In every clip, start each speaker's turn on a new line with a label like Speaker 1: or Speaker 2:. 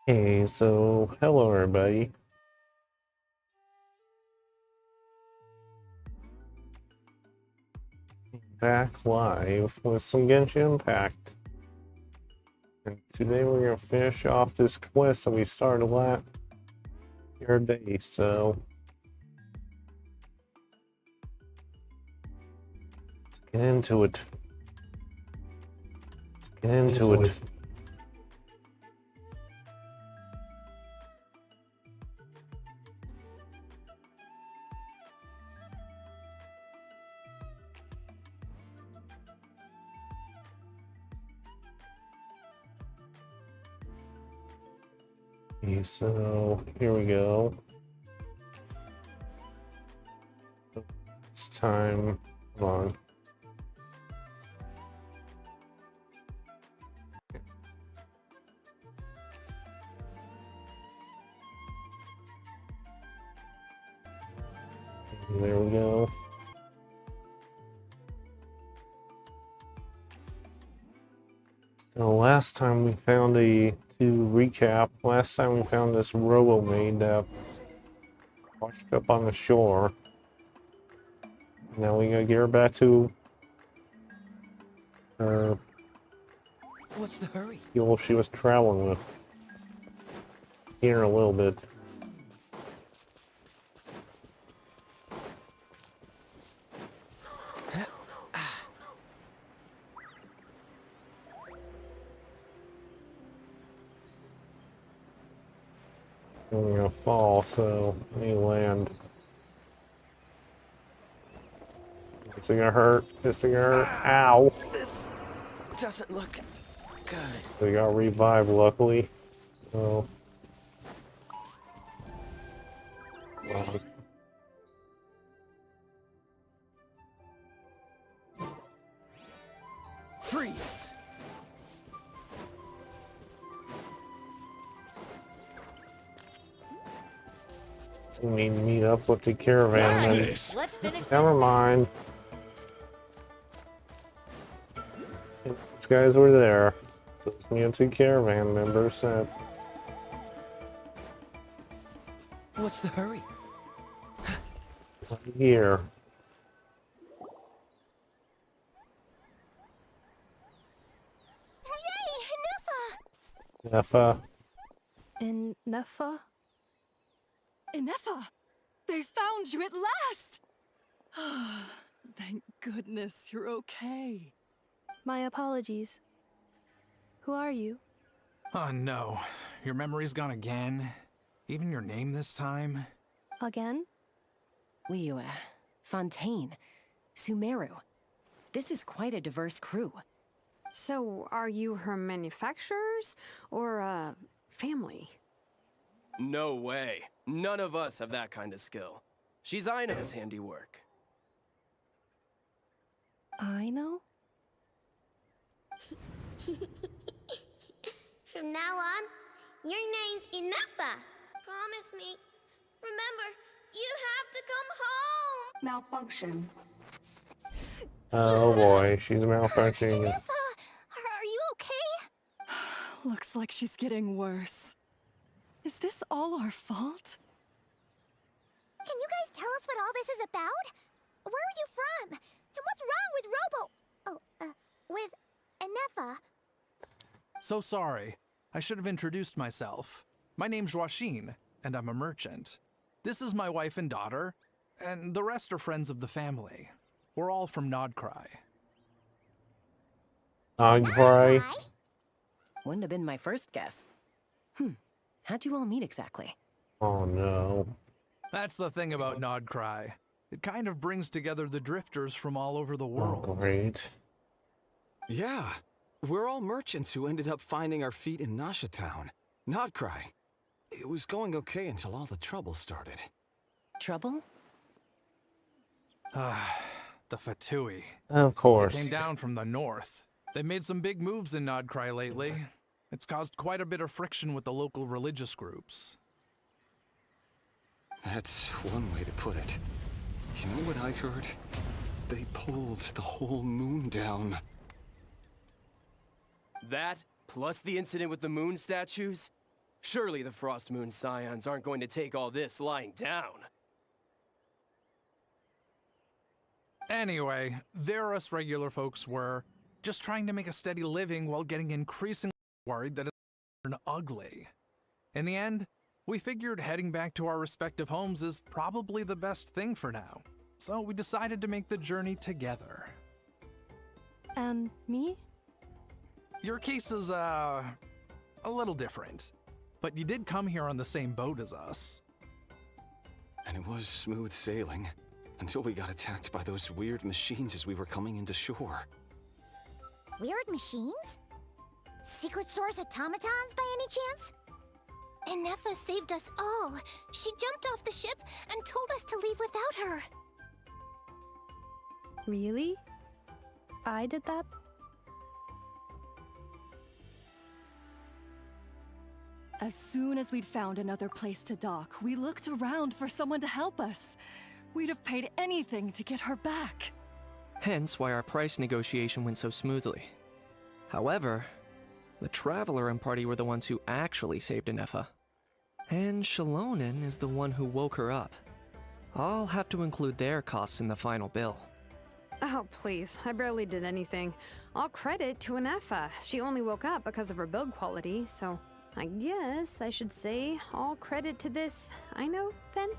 Speaker 1: Hey, so hello everybody. Back live with some Genshin Impact. And today we're gonna finish off this quest that we started last year day, so let's get into it. Get into it. Okay, so here we go. It's time. Come on. There we go. So last time we found to recap, last time we found this robo maid that washed up on the shore. Now we gotta get her back to her
Speaker 2: What's the hurry?
Speaker 1: fuel she was traveling with. Here in a little bit. We're gonna fall, so let me land. This thing gonna hurt. This thing gonna hurt. Ow!
Speaker 2: This doesn't look good.
Speaker 1: We got revived, luckily. So.
Speaker 2: Freeze!
Speaker 1: We need to meet up with the caravan. Then.
Speaker 3: Let's finish
Speaker 1: Never mind. These guys were there. Those mutant caravan members said.
Speaker 2: What's the hurry?
Speaker 1: Here.
Speaker 3: Yay,
Speaker 1: Ineffa.
Speaker 4: Ineffa?
Speaker 5: Ineffa! They found you at last! Thank goodness you're okay.
Speaker 4: My apologies. Who are you?
Speaker 6: Oh no, your memory's gone again? Even your name this time?
Speaker 4: Again?
Speaker 3: Liu, Fontaine, Sumeru. This is quite a diverse crew.
Speaker 7: So, are you her manufacturers or family?
Speaker 2: No way. None of us have that kind of skill. She's Ina's handiwork.
Speaker 4: I know?
Speaker 8: From now on, your name's Ineffa. Promise me. Remember, you have to come home.
Speaker 7: Malfunction.
Speaker 1: Oh boy, she's malfunctioning.
Speaker 8: Ineffa, are you okay?
Speaker 5: Looks like she's getting worse. Is this all our fault?
Speaker 8: Can you guys tell us what all this is about? Where are you from? And what's wrong with with Ineffa?
Speaker 6: So sorry. I should have introduced myself. My name's Joachine, and I'm a merchant. This is my wife and daughter, and the rest are friends of the family. We're all from Nodcry.
Speaker 1: Nodcry?
Speaker 3: Wouldn't have been my first guess. How'd you all meet exactly?
Speaker 1: Oh no.
Speaker 6: That's the thing about Nodcry. It kind of brings together the drifters from all over the world.
Speaker 1: Oh, great.
Speaker 9: Yeah, we're all merchants who ended up finding our feet in Nasha Town. Nodcry. It was going okay until all the trouble started.
Speaker 3: Trouble?
Speaker 6: The Fatui.
Speaker 1: Of course.
Speaker 6: Came down from the north. They've made some big moves in Nodcry lately. It's caused quite a bit of friction with the local religious groups.
Speaker 9: That's one way to put it. You know what I heard? They pulled the whole moon down.
Speaker 2: That, plus the incident with the moon statues? Surely the Frost Moon Scions aren't going to take all this lying down.
Speaker 6: Anyway, there us regular folks were, just trying to make a steady living while getting increasingly worried that it's turned ugly. In the end, we figured heading back to our respective homes is probably the best thing for now. So we decided to make the journey together.
Speaker 4: And me?
Speaker 6: Your case is, a little different. But you did come here on the same boat as us.
Speaker 9: And it was smooth sailing, until we got attacked by those weird machines as we were coming into shore.
Speaker 8: Weird machines? Secret source automatons by any chance? Ineffa saved us all. She jumped off the ship and told us to leave without her.
Speaker 4: Really? I did that?
Speaker 5: As soon as we'd found another place to dock, we looked around for someone to help us. We'd have paid anything to get her back.
Speaker 10: Hence why our price negotiation went so smoothly. However, the Traveler and party were the ones who actually saved Ineffa. And Shalonen is the one who woke her up. I'll have to include their costs in the final bill.
Speaker 7: Oh, please. I barely did anything. All credit to Ineffa. She only woke up because of her build quality, so I guess I should say all credit to this Aino, then?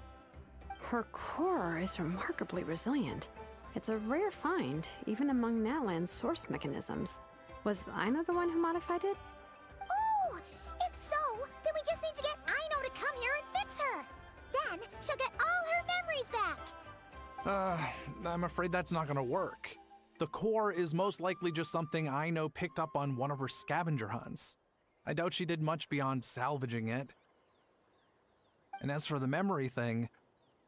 Speaker 7: Her core is remarkably resilient. It's a rare find, even among Natlan's source mechanisms. Was Aino the one who modified it?
Speaker 8: Oh! If so, then we just need to get Aino to come here and fix her! Then she'll get all her memories back!
Speaker 6: I'm afraid that's not gonna work. The core is most likely just something Aino picked up on one of her scavenger hunts. I doubt she did much beyond salvaging it. And as for the memory thing,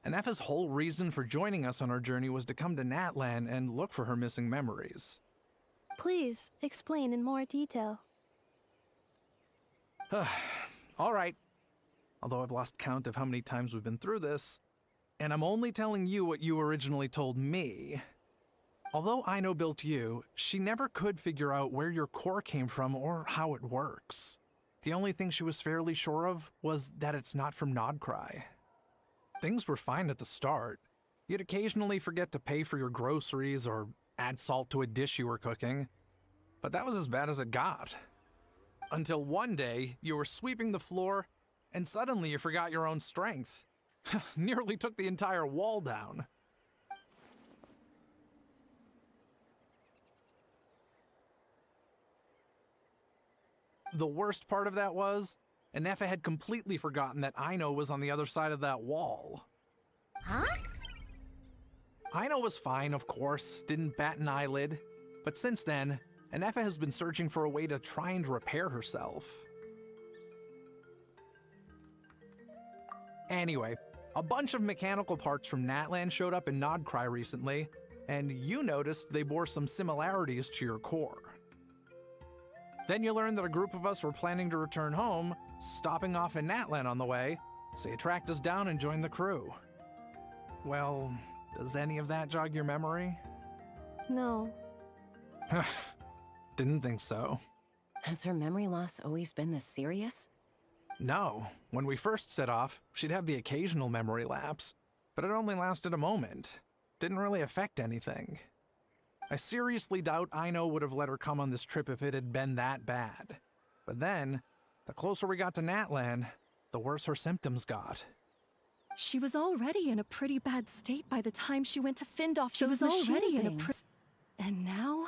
Speaker 6: Ineffa's whole reason for joining us on our journey was to come to Natlan and look for her missing memories.
Speaker 4: Please explain in more detail.
Speaker 6: All right. Although I've lost count of how many times we've been through this, and I'm only telling you what you originally told me. Although Aino built you, she never could figure out where your core came from or how it works. The only thing she was fairly sure of was that it's not from Nodcry. Things were fine at the start. You'd occasionally forget to pay for your groceries or add salt to a dish you were cooking. But that was as bad as it got. Until one day, you were sweeping the floor, and suddenly you forgot your own strength. Nearly took the entire wall down. The worst part of that was, Ineffa had completely forgotten that Aino was on the other side of that wall.
Speaker 8: Huh?
Speaker 6: Aino was fine, of course, didn't bat an eyelid. But since then, Ineffa has been searching for a way to try and repair herself. Anyway, a bunch of mechanical parts from Natlan showed up in Nodcry recently, and you noticed they bore some similarities to your core. Then you learned that a group of us were planning to return home, stopping off in Natlan on the way, so you tracked us down and joined the crew. Well, does any of that jog your memory?
Speaker 4: No.
Speaker 6: Didn't think so.
Speaker 3: Has her memory loss always been this serious?
Speaker 6: No. When we first set off, she'd have the occasional memory lapse, but it only lasted a moment. Didn't really affect anything. I seriously doubt Aino would have let her come on this trip if it had been that bad. But then, the closer we got to Natlan, the worse her symptoms got.
Speaker 5: She was already in a pretty bad state by the time she went to fend off those machine things. And now?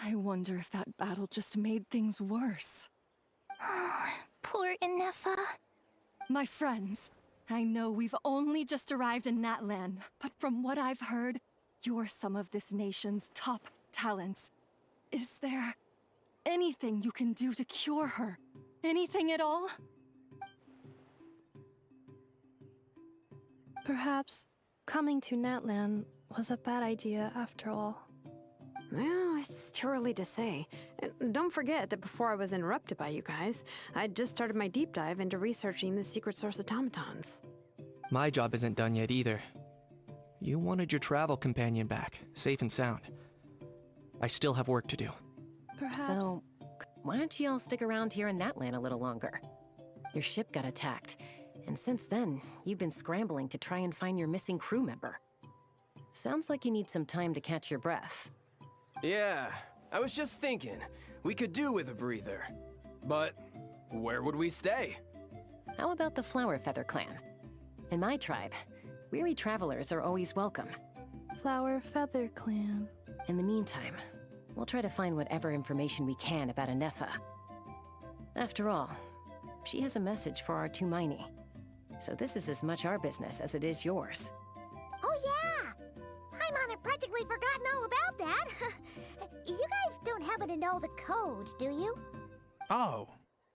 Speaker 5: I wonder if that battle just made things worse.
Speaker 8: Poor Ineffa.
Speaker 5: My friends, I know we've only just arrived in Natlan, but from what I've heard, you're some of this nation's top talents. Is there anything you can do to cure her? Anything at all?
Speaker 4: Perhaps coming to Natlan was a bad idea after all.
Speaker 7: Well, it's too early to say. And don't forget that before I was interrupted by you guys, I'd just started my deep dive into researching the secret source automatons.
Speaker 10: My job isn't done yet either. You wanted your travel companion back, safe and sound. I still have work to do.
Speaker 4: Perhaps.
Speaker 3: So, why don't you all stick around here in Natlan a little longer? Your ship got attacked, and since then, you've been scrambling to try and find your missing crew member. Sounds like you need some time to catch your breath.
Speaker 2: Yeah, I was just thinking, we could do with a breather. But where would we stay?
Speaker 3: How about the Flower Feather Clan? In my tribe, weary travelers are always welcome.
Speaker 4: Flower Feather Clan.
Speaker 3: In the meantime, we'll try to find whatever information we can about Ineffa. After all, she has a message for our Tumaini. So this is as much our business as it is yours.
Speaker 8: Oh yeah! Paimon had practically forgotten all about that. You guys don't happen to know the code, do you?
Speaker 6: Oh,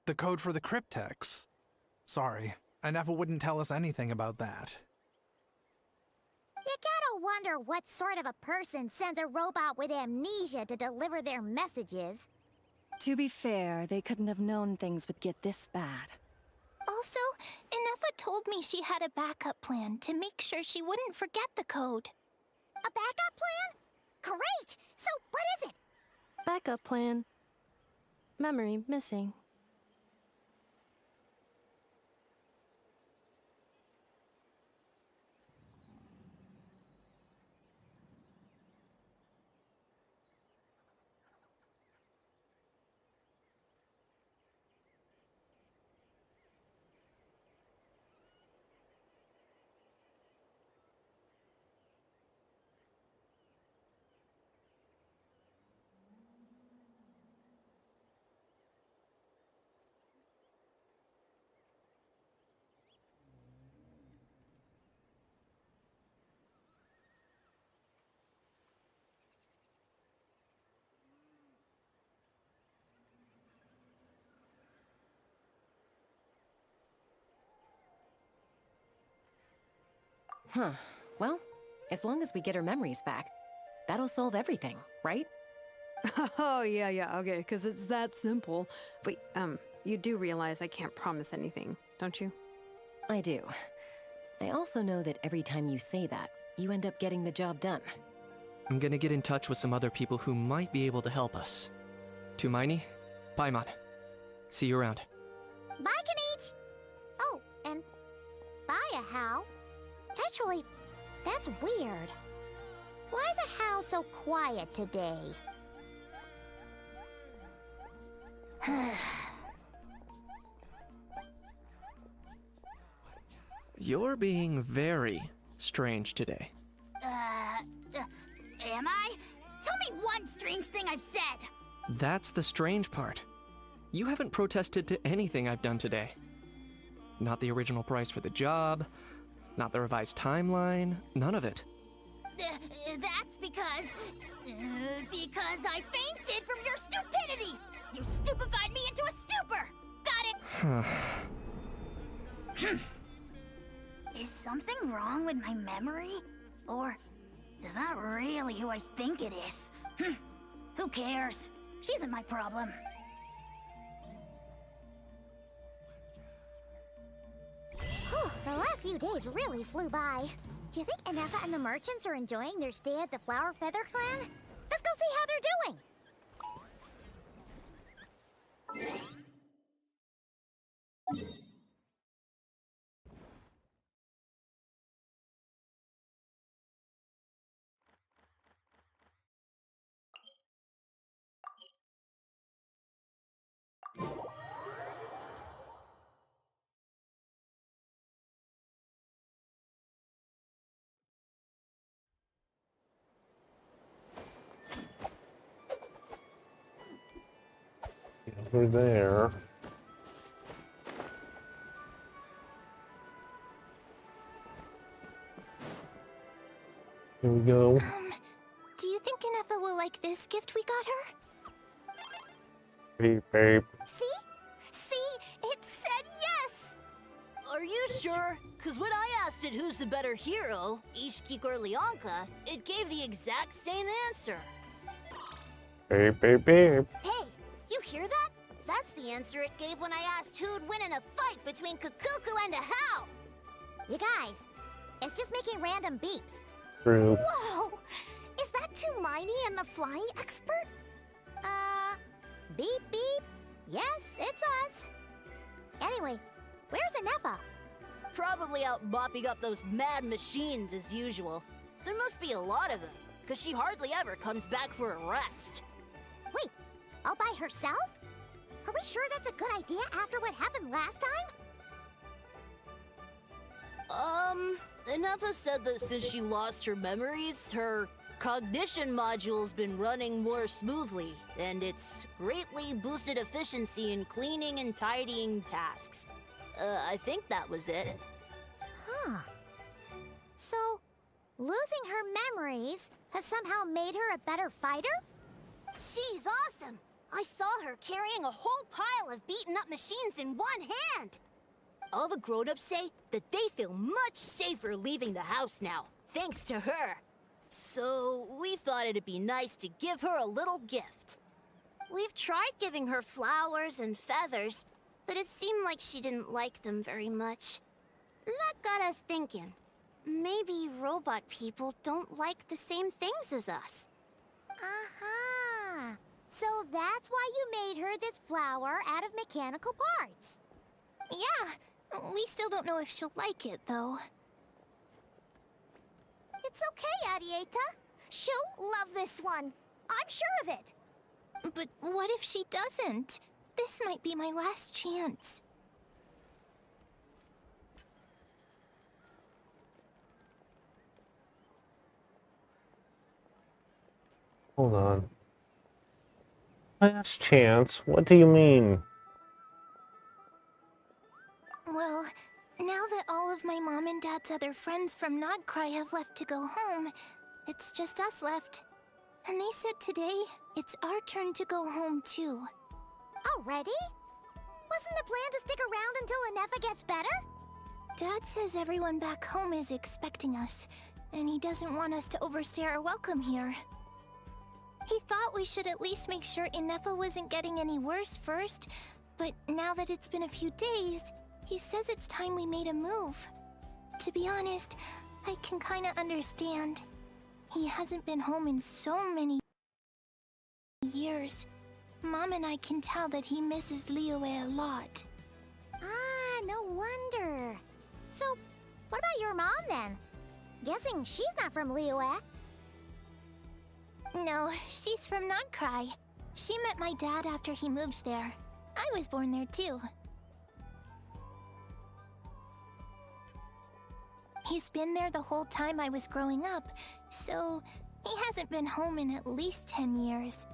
Speaker 6: the code for the cryptex. Sorry, Ineffa wouldn't tell us anything about that.
Speaker 8: You gotta wonder what sort of a person sends a robot with amnesia to deliver their messages.
Speaker 5: To be fair, they couldn't have known things would get this bad.
Speaker 8: Also, Ineffa told me she had a backup plan to make sure she wouldn't forget the code. A backup plan? Great! So what is it?
Speaker 4: Backup plan. Memory missing.
Speaker 3: Huh. Well, as long as we get her memories back, that'll solve everything, right?
Speaker 7: Oh, yeah, okay, because it's that simple. Wait, you do realize I can't promise anything, don't you?
Speaker 3: I do. I also know that every time you say that, you end up getting the job done.
Speaker 10: I'm gonna get in touch with some other people who might be able to help us. Tumaini, Paimon. See you around.
Speaker 8: Bye, Kanich! Oh, and bye, Hao. Actually, that's weird. Why is a Hao so quiet today?
Speaker 10: You're being very strange today.
Speaker 8: Am I? Tell me one strange thing I've said!
Speaker 10: That's the strange part. You haven't protested to anything I've done today. Not the original price for the job, not the revised timeline, none of it.
Speaker 8: That's because I fainted from your stupidity! You stupefied me into a stupor! Got it? Is something wrong with my memory? Or is that really who I think it is? Who cares? She isn't my problem. The last few days really flew by. Do you think Ineffa and the merchants are enjoying their stay at the Flower Feather Clan? Let's go see how they're doing!
Speaker 1: Over there. Here we go.
Speaker 8: Do you think Ineffa will like this gift we got her?
Speaker 1: Hey, babe.
Speaker 8: See? See? It said yes!
Speaker 11: Are you sure? Because when I asked it who's the better hero, Ishkik or Leonka, it gave the exact same answer.
Speaker 1: Babe, babe, babe.
Speaker 8: Hey, you hear that? That's the answer it gave when I asked who'd win in a fight between Kukuku and a Hao! You guys, it's just making random beeps.
Speaker 1: True.
Speaker 8: Whoa! Is that Tumaini and the flying expert? Beep beep. Yes, it's us. Anyway, Where's Ineffa?
Speaker 11: Probably out mopping up those mad machines as usual. There must be a lot of them, because she hardly ever comes back for a rest.
Speaker 8: Wait, all by herself? Are we sure that's a good idea after what happened last time?
Speaker 11: Ineffa said that since she lost her memories, her cognition module's been running more smoothly, and it's greatly boosted efficiency in cleaning and tidying tasks. I think that was it.
Speaker 8: Huh. So, losing her memories has somehow made her a better fighter?
Speaker 11: She's awesome! I saw her carrying a whole pile of beaten-up machines in one hand! All the grown-ups say that they feel much safer leaving the house now, thanks to her. So, we thought it'd be nice to give her a little gift. We've tried giving her flowers and feathers, but it seemed like she didn't like them very much. That got us thinking. Maybe robot people don't like the same things as us.
Speaker 8: Aha! So that's why you made her this flower out of mechanical parts. Yeah, we still don't know if she'll like it, though.
Speaker 12: It's okay, Arieta. She'll love this one. I'm sure of it.
Speaker 8: But what if she doesn't? This might be my last chance.
Speaker 1: Hold on. Last chance? What do you mean?
Speaker 8: Well, now that all of my mom and dad's other friends from Nodcry have left to go home, it's just us left. And they said today, it's our turn to go home too.
Speaker 12: Already? Wasn't the plan to stick around until Ineffa gets better?
Speaker 8: Dad says everyone back home is expecting us, and he doesn't want us to overstay our welcome here. He thought we should at least make sure Ineffa wasn't getting any worse first, but now that it's been a few days, he says it's time we made a move. To be honest, I can kinda understand. He hasn't been home in so many years. Mom and I can tell that he misses Liyue a lot.
Speaker 12: Ah, no wonder. So, what about your mom then? Guessing she's not from Liyue.
Speaker 8: No, she's from Nodcry. She met my dad after he moved there. I was born there too. He's been there the whole time I was growing up, so he hasn't been home in at least 10 years.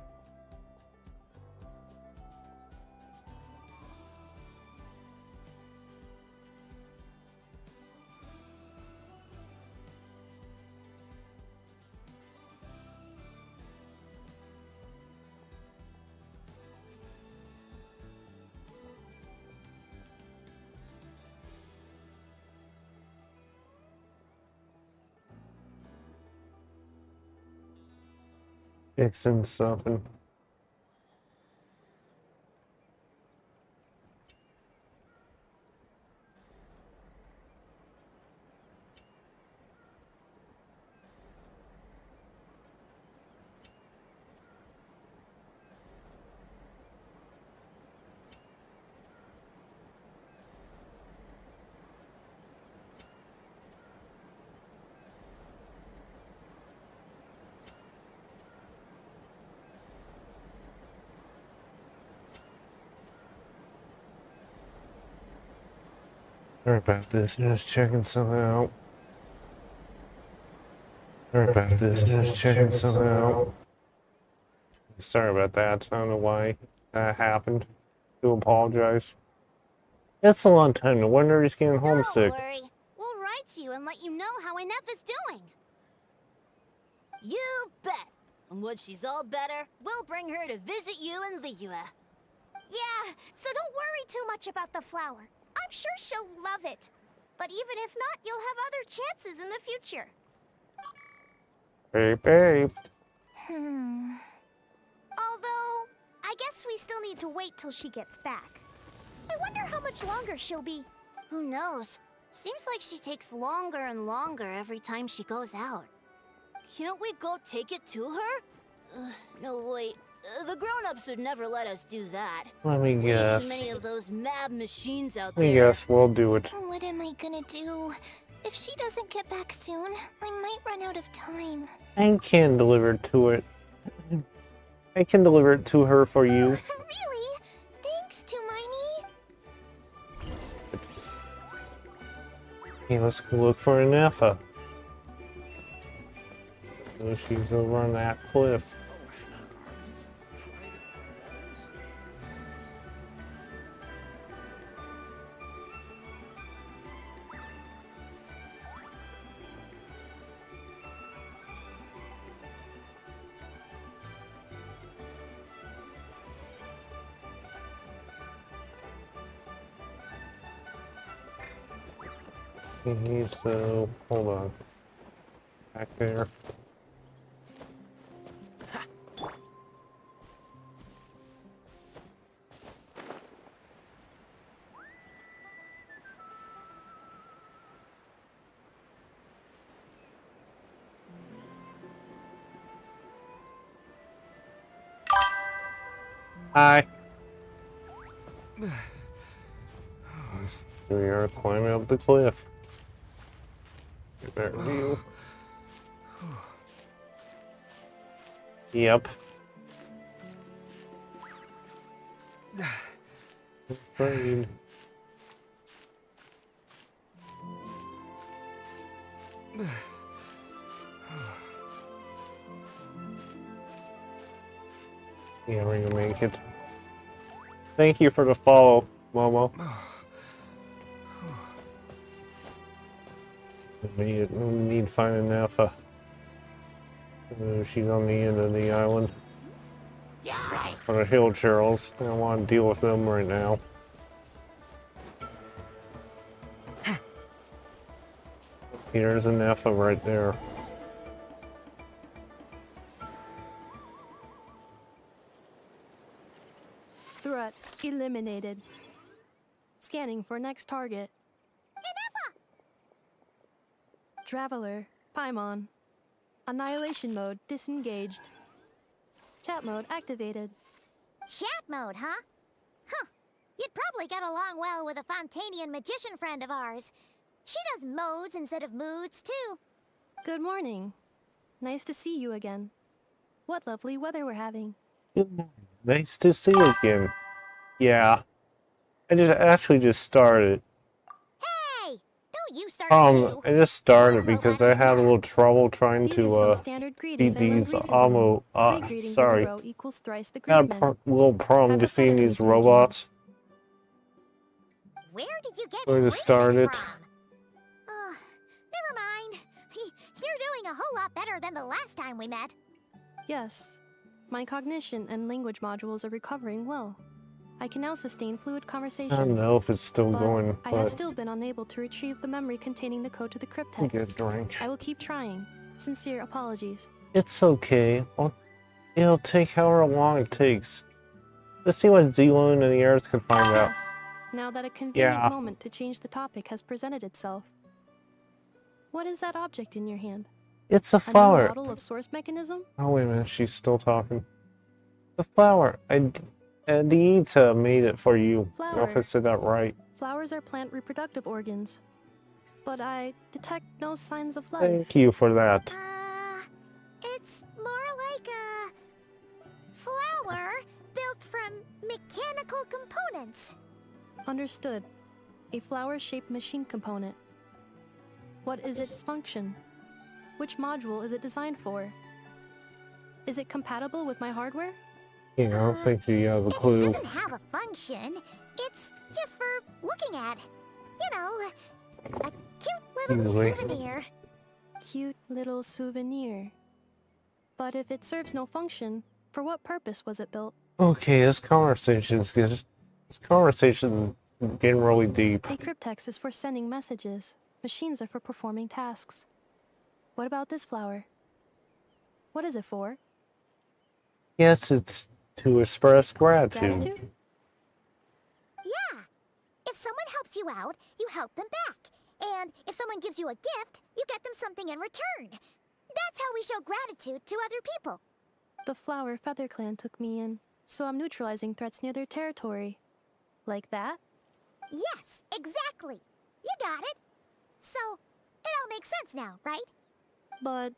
Speaker 1: Fixing something. Sorry about this, just checking something out. Sorry about this, just checking something out. Sorry about that, I don't know why that happened. Do apologize. It's a long time, no wonder he's getting homesick.
Speaker 11: Don't worry. We'll write to you and let you know how Ineffa's doing. You bet. And once she's all better, we'll bring her to visit you in Liyue.
Speaker 12: Yeah, so don't worry too much about the flower. I'm sure she'll love it. But even if not, you'll have other chances in the future.
Speaker 1: Beep, beep.
Speaker 12: Although, I guess we still need to wait till she gets back. I wonder how much longer she'll be.
Speaker 11: Who knows? Seems like she takes longer and longer every time she goes out. Can't we go take it to her? No, wait. The grown-ups would never let us do that.
Speaker 1: Let me
Speaker 11: Way
Speaker 1: guess.
Speaker 11: too many of those mad machines out
Speaker 1: Let me
Speaker 11: there.
Speaker 1: guess, we'll do it.
Speaker 8: What am I gonna do? If she doesn't get back soon, I might run out of time.
Speaker 1: I can deliver it to it. I can deliver it to her for you.
Speaker 8: Really? Thanks, Two-Miney.
Speaker 1: Okay, let's go look for Ineffa. So she's over on that cliff. Okay, so hold on. Back there. Hi. We are climbing up the cliff. Get better view. Yep. Afraid. Yeah, we're gonna make it. Thank you for the follow, Momo. We need to find Ineffa. She's on the end of the island. For the hill Charles. I don't want to deal with them right now. Here's Ineffa right there.
Speaker 4: Threat eliminated. Scanning for next target.
Speaker 12: Ineffa!
Speaker 4: Traveler, Paimon. Annihilation mode disengaged. Chat mode activated.
Speaker 12: Chat mode, huh? Huh. You'd probably get along well with a Fontanian magician friend of ours. She does modes instead of moods, too.
Speaker 4: Good morning. Nice to see you again. What lovely weather we're having.
Speaker 1: Nice to see you again. Yeah. I just started.
Speaker 12: Hey! Don't you start too.
Speaker 1: I just started because I had a little trouble trying
Speaker 4: These are
Speaker 1: to
Speaker 4: some standard greetings
Speaker 1: beat
Speaker 4: I learned
Speaker 1: these
Speaker 4: recently. 3 greetings
Speaker 1: sorry.
Speaker 4: in a row equals thrice the
Speaker 1: Got a
Speaker 4: greeting.
Speaker 1: little problem defeating
Speaker 4: Hypothetically
Speaker 1: these
Speaker 4: speaking.
Speaker 1: robots.
Speaker 12: Where did you get
Speaker 1: Where to
Speaker 12: greeting
Speaker 1: start it?
Speaker 12: from? Never mind. You're doing a whole lot better than the last time we met.
Speaker 4: Yes. My cognition and language modules are recovering well. I can now sustain fluid conversation.
Speaker 1: I don't know if it's still
Speaker 4: but
Speaker 1: going,
Speaker 4: I have
Speaker 1: but
Speaker 4: still been unable to retrieve the memory containing the code to the crypt
Speaker 1: get a
Speaker 4: text.
Speaker 1: drink.
Speaker 4: I will keep trying. Sincere apologies.
Speaker 1: It's okay. It'll take however long it takes. Let's see what Zeloon and the Earth can find out.
Speaker 4: Yes. Now that a convenient
Speaker 1: Yeah.
Speaker 4: moment to change the topic has presented itself. What is that object in your hand?
Speaker 1: It's a
Speaker 4: A new
Speaker 1: flower.
Speaker 4: model of source mechanism?
Speaker 1: Oh, wait a minute. She's still talking. The flower. Adita made it for you. I don't know if I
Speaker 4: Flower.
Speaker 1: said that right.
Speaker 4: Flowers are plant reproductive organs. But I detect no signs of life.
Speaker 1: Thank you for that.
Speaker 12: It's more like a flower built from mechanical components.
Speaker 4: Understood. A flower-shaped machine component. What is its function? Which module is it designed for? Is it compatible with my hardware?
Speaker 1: Yeah, I don't think you have a
Speaker 12: It
Speaker 1: clue.
Speaker 12: doesn't have a function. It's just for looking at. You know, a cute little
Speaker 1: Really?
Speaker 12: souvenir.
Speaker 4: Cute little souvenir. But if it serves no function, for what purpose was it built?
Speaker 1: Okay, this conversation's getting really deep.
Speaker 4: A cryptex is for sending messages. Machines are for performing tasks. What about this flower? What is it for?
Speaker 1: Yes, it's to express gratitude.
Speaker 4: Gratitude?
Speaker 12: Yeah. If someone helps you out, you help them back. And if someone gives you a gift, you get them something in return. That's how we show gratitude to other people.
Speaker 4: The Flower Feather Clan took me in, so I'm neutralizing threats near their territory. Like that?
Speaker 12: Yes, exactly. You got it. So, it all makes sense now, right?
Speaker 4: But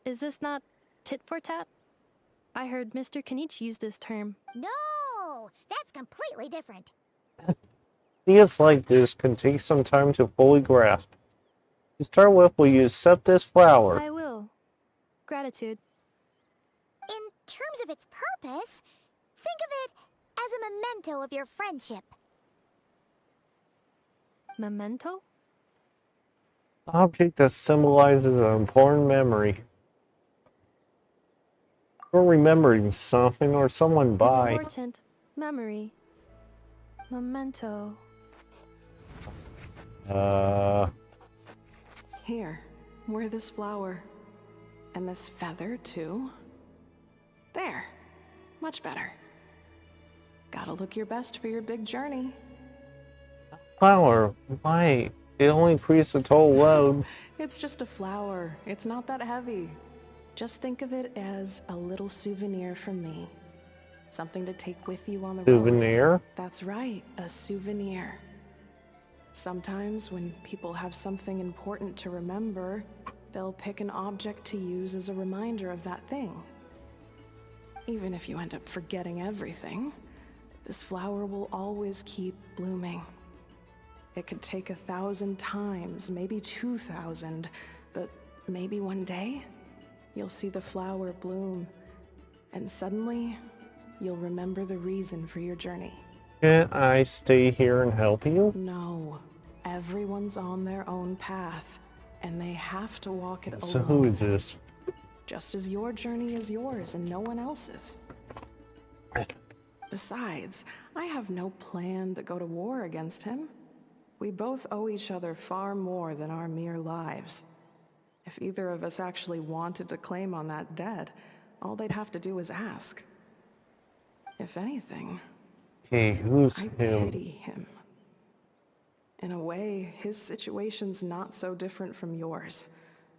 Speaker 4: is this not tit for tat? I heard Mr. Kenichi use this term.
Speaker 12: No, that's completely different.
Speaker 1: Ideas like this can take some time to fully grasp. To start with, will you accept this flower?
Speaker 4: I will. Gratitude.
Speaker 12: In terms of its purpose, think of it as a memento of your friendship.
Speaker 4: Memento?
Speaker 1: Object that symbolizes an important memory. You're remembering something or someone by.
Speaker 4: Important memory. Memento.
Speaker 5: Here, wear this flower. And this feather, too. There. Much better. Gotta look your best for your big journey.
Speaker 1: Flower? Why? It only increased the total load.
Speaker 5: It's just a flower. It's not that heavy. Just think of it as a little souvenir from me. Something to take with you on the road.
Speaker 1: Souvenir?
Speaker 5: That's right, a souvenir. Sometimes when people have something important to remember, they'll pick an object to use as a reminder of that thing. Even if you end up forgetting everything, this flower will always keep blooming. It could take 1,000 times, maybe 2,000, but maybe one day, you'll see the flower bloom, and suddenly, you'll remember the reason for your journey.
Speaker 1: Can't I stay here and help you?
Speaker 5: No. Everyone's on their own path, and they have to walk it
Speaker 1: So
Speaker 5: alone.
Speaker 1: who is this?
Speaker 5: Just as your journey is yours and no one else's. Besides, I have no plan to go to war against him. We both owe each other far more than our mere lives. If either of us actually wanted to claim on that debt, all they'd have to do is ask. If anything,
Speaker 1: Okay, who's
Speaker 5: I
Speaker 1: him?
Speaker 5: pity him. In a way, his situation's not so different from yours.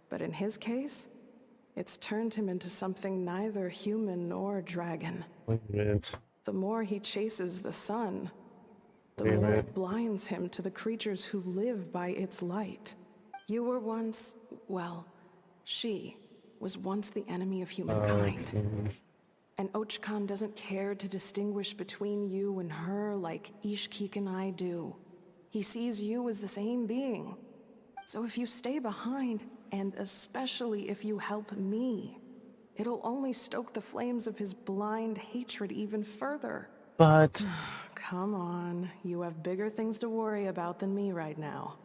Speaker 5: But in his case, it's turned him into something neither human nor dragon.
Speaker 1: Wait a minute.
Speaker 5: The more he chases the sun, the
Speaker 1: Wait a
Speaker 5: more
Speaker 1: minute.
Speaker 5: it blinds him to the creatures who live by its light. You were once, well, she was once the enemy of humankind.
Speaker 1: Okay.
Speaker 5: And Ochkan doesn't care to distinguish between you and her like Ishkik and I do. He sees you as the same being. So if you stay behind, and especially if you help me, it'll only stoke the flames of his blind hatred even further.
Speaker 1: But
Speaker 5: Come on, you have bigger things to worry about than me right now.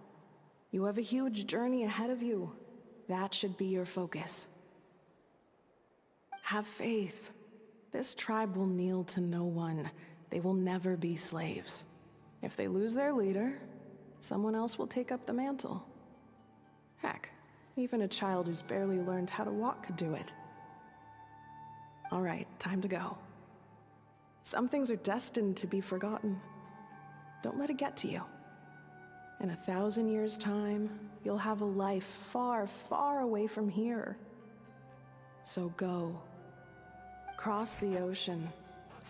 Speaker 5: You have a huge journey ahead of you. That should be your focus. Have faith. This tribe will kneel to no one. They will never be slaves. If they lose their leader, someone else will take up the mantle. Heck, even a child who's barely learned how to walk could do it. All right, time to go. Some things are destined to be forgotten. Don't let it get to you. In 1,000 years' time, you'll have a life far, far away from here. So go. Cross the ocean.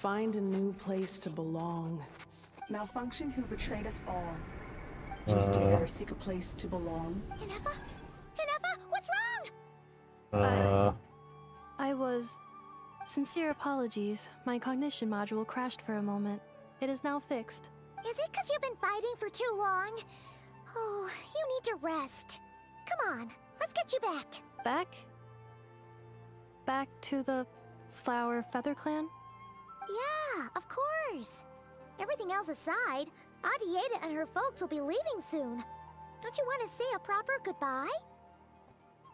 Speaker 5: Find a new place to belong.
Speaker 13: Malfunction who betrayed us all. Do you dare seek a place to belong?
Speaker 12: Ineffa? Ineffa, what's wrong?
Speaker 4: I was... Sincere apologies. My cognition module crashed for a moment. It is now fixed.
Speaker 12: Is it because you've been fighting for too long? Oh, you need to rest. Come on, let's get you back.
Speaker 4: Back? Back to the Flower Feather Clan?
Speaker 12: Yeah, of course. Everything else aside, Adieta and her folks will be leaving soon. Don't you want to say a proper goodbye?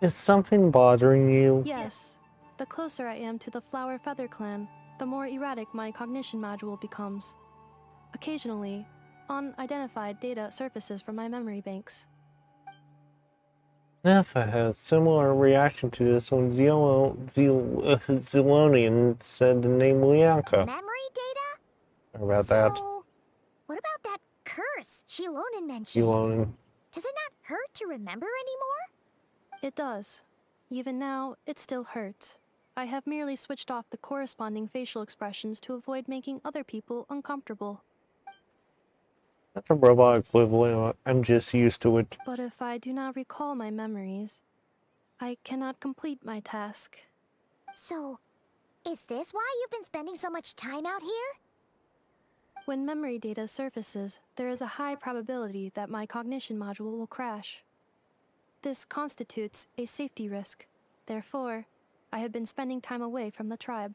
Speaker 1: is something bothering you?
Speaker 4: Yes. The closer I am to the Flower Feather Clan, the more erratic my cognition module becomes. Occasionally, unidentified data surfaces from my memory banks.
Speaker 1: Ineffa had a similar reaction to this when Zelonian said the name Lianka.
Speaker 12: Memory data?
Speaker 1: Sorry about that.
Speaker 12: So, what about that curse Shilonen mentioned?
Speaker 1: Zelonian.
Speaker 12: Does it not hurt to remember anymore?
Speaker 4: It does. Even now, it still hurts. I have merely switched off the corresponding facial expressions to avoid making other people uncomfortable.
Speaker 1: That's a robot equivalent. I'm just used to it.
Speaker 4: But if I do not recall my memories, I cannot complete my task.
Speaker 12: So, is this why you've been spending so much time out here?
Speaker 4: When memory data surfaces, there is a high probability that my cognition module will crash. This constitutes a safety risk. Therefore, I have been spending time away from the tribe.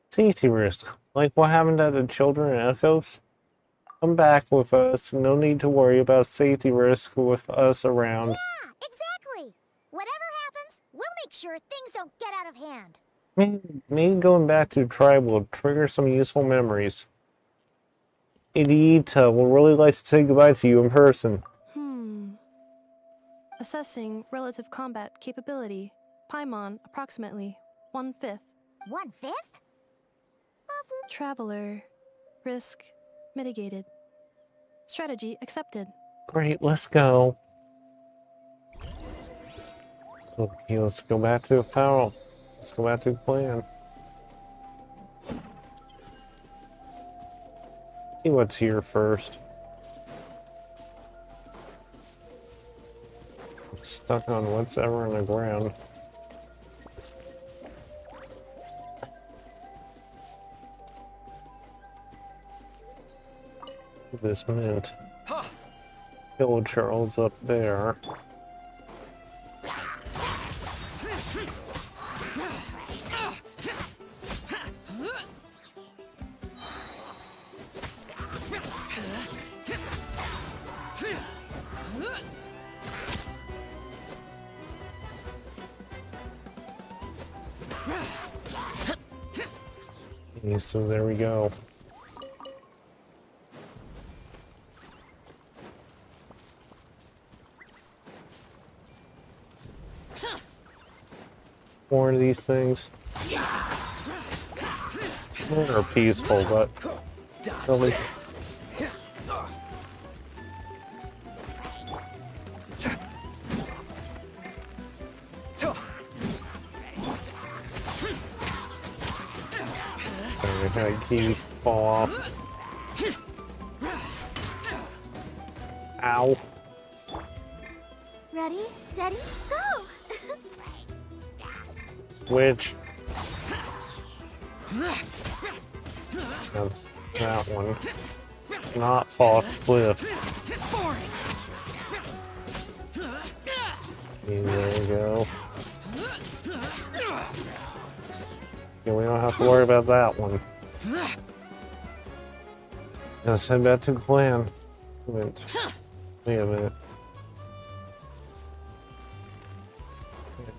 Speaker 1: Safety risk. Like what happened to the children and Echoes? Come back with us. No need to worry about safety risk with us around.
Speaker 12: Yeah, exactly! Whatever happens, we'll make sure things don't get out of hand.
Speaker 1: Maybe going back to the tribe will trigger some useful memories. Idiota will really like to say goodbye to you in person.
Speaker 4: Assessing relative combat capability. Paimon, approximately 1/5.
Speaker 12: 1/5?
Speaker 4: Traveler. Risk mitigated. Strategy accepted.
Speaker 1: Great, let's go. Okay, let's go back to the Pharaoh. Let's go back to the plan. See what's here first. I'm stuck on what's ever on the ground. This mint. Kill Charles up there. Okay, so there we go. More of these things. They're peaceful, but really. I keep fall off. Ow.
Speaker 12: Ready, steady, go!
Speaker 1: Switch. That's that one. Not fall off the cliff. Okay, there we go. Okay, we don't have to worry about that one. Let's head back to the clan. Wait a minute.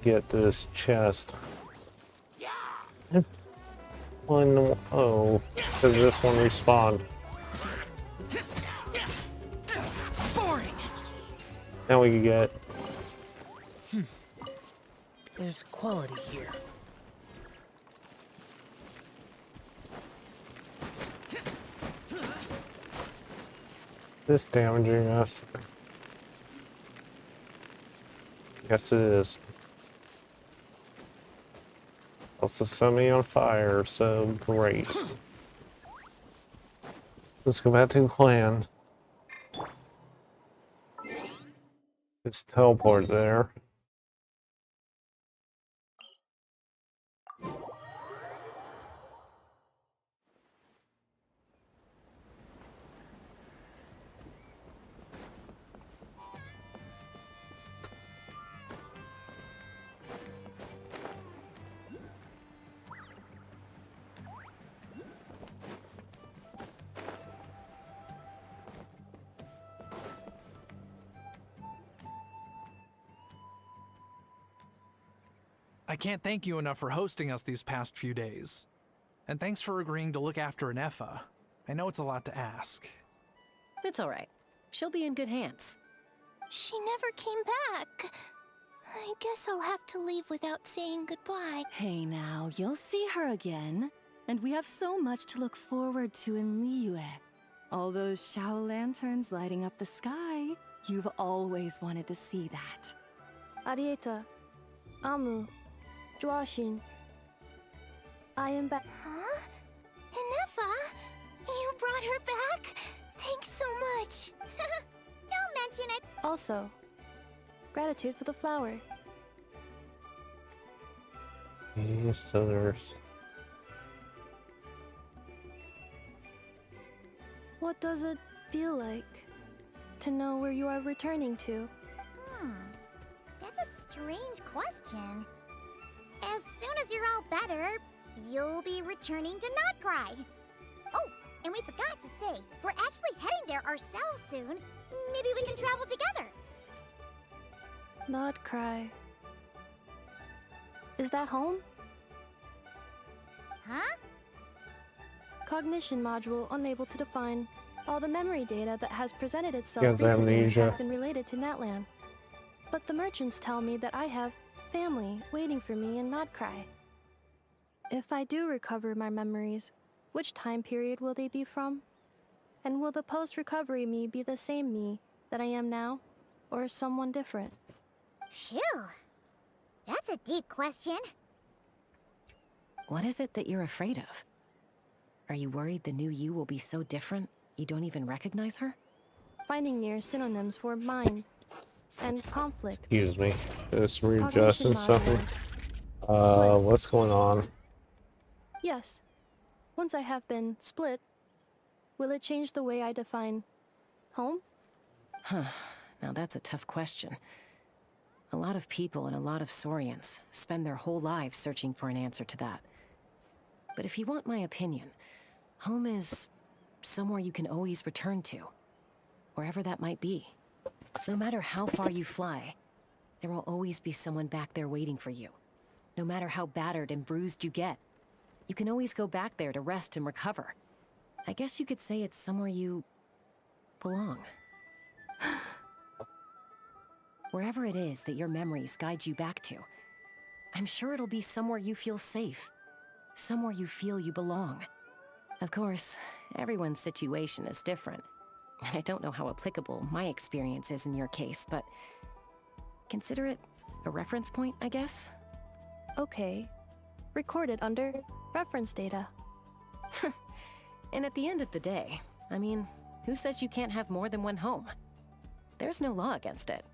Speaker 1: Get this chest. One, oh, because this one respawned. Now we can get.
Speaker 14: There's quality here.
Speaker 1: This damaging us? Yes, it is. Also set me on fire, so great. Let's go back to the clan. Let's teleport there.
Speaker 6: I can't thank you enough for hosting us these past few days. And thanks for agreeing to look after Ineffa. I know it's a lot to ask.
Speaker 3: It's all right. She'll be in good hands.
Speaker 8: She never came back. I guess I'll have to leave without saying goodbye.
Speaker 5: Hey now, you'll see her again. And we have so much to look forward to in Liyue. All those Shao lanterns lighting up the sky. You've always wanted to see that.
Speaker 4: Arieta, Amu, Genshin. I am back.
Speaker 8: Huh? Ineffa? You brought her back? Thanks so much.
Speaker 12: Don't mention it.
Speaker 4: Also, gratitude for the flower.
Speaker 1: Yes, the nurse.
Speaker 4: What does it feel like to know where you are returning to?
Speaker 12: That's a strange question. As soon as you're all better, you'll be returning to Notcry. Oh, and we forgot to say, we're actually heading there ourselves soon. Maybe we can travel together.
Speaker 4: Notcry. Is that home?
Speaker 12: Huh?
Speaker 4: Cognition module unable to define. All the memory data that has presented itself
Speaker 1: Gets
Speaker 4: recently
Speaker 1: amnesia.
Speaker 4: has been related to Natlan. But the merchants tell me that I have family waiting for me in Notcry. If I do recover my memories, which time period will they be from? And will the post-recovery me be the same me that I am now, or someone different?
Speaker 12: Phew. That's a deep question.
Speaker 3: What is it that you're afraid of? Are you worried the new you will be so different you don't even recognize her?
Speaker 4: Finding near synonyms for mind and conflict.
Speaker 1: Excuse me. Just readjusting
Speaker 4: Cognition
Speaker 1: something.
Speaker 4: module.
Speaker 1: What's going on?
Speaker 4: Yes. Once I have been split, will it change the way I define home?
Speaker 3: Huh. Now that's a tough question. A lot of people and a lot of Saurians spend their whole lives searching for an answer to that. But if you want my opinion, home is somewhere you can always return to, wherever that might be. No matter how far you fly, there will always be someone back there waiting for you. No matter how battered and bruised you get, you can always go back there to rest and recover. I guess you could say it's somewhere you belong. Wherever it is that your memories guide you back to, I'm sure it'll be somewhere you feel safe, somewhere you feel you belong. Of course, everyone's situation is different, and I don't know how applicable my experience is in your case, but consider it a reference point, I guess?
Speaker 4: Okay. Recorded under reference data.
Speaker 3: And at the end of the day, I mean, who says you can't have more than one home? There's no law against it.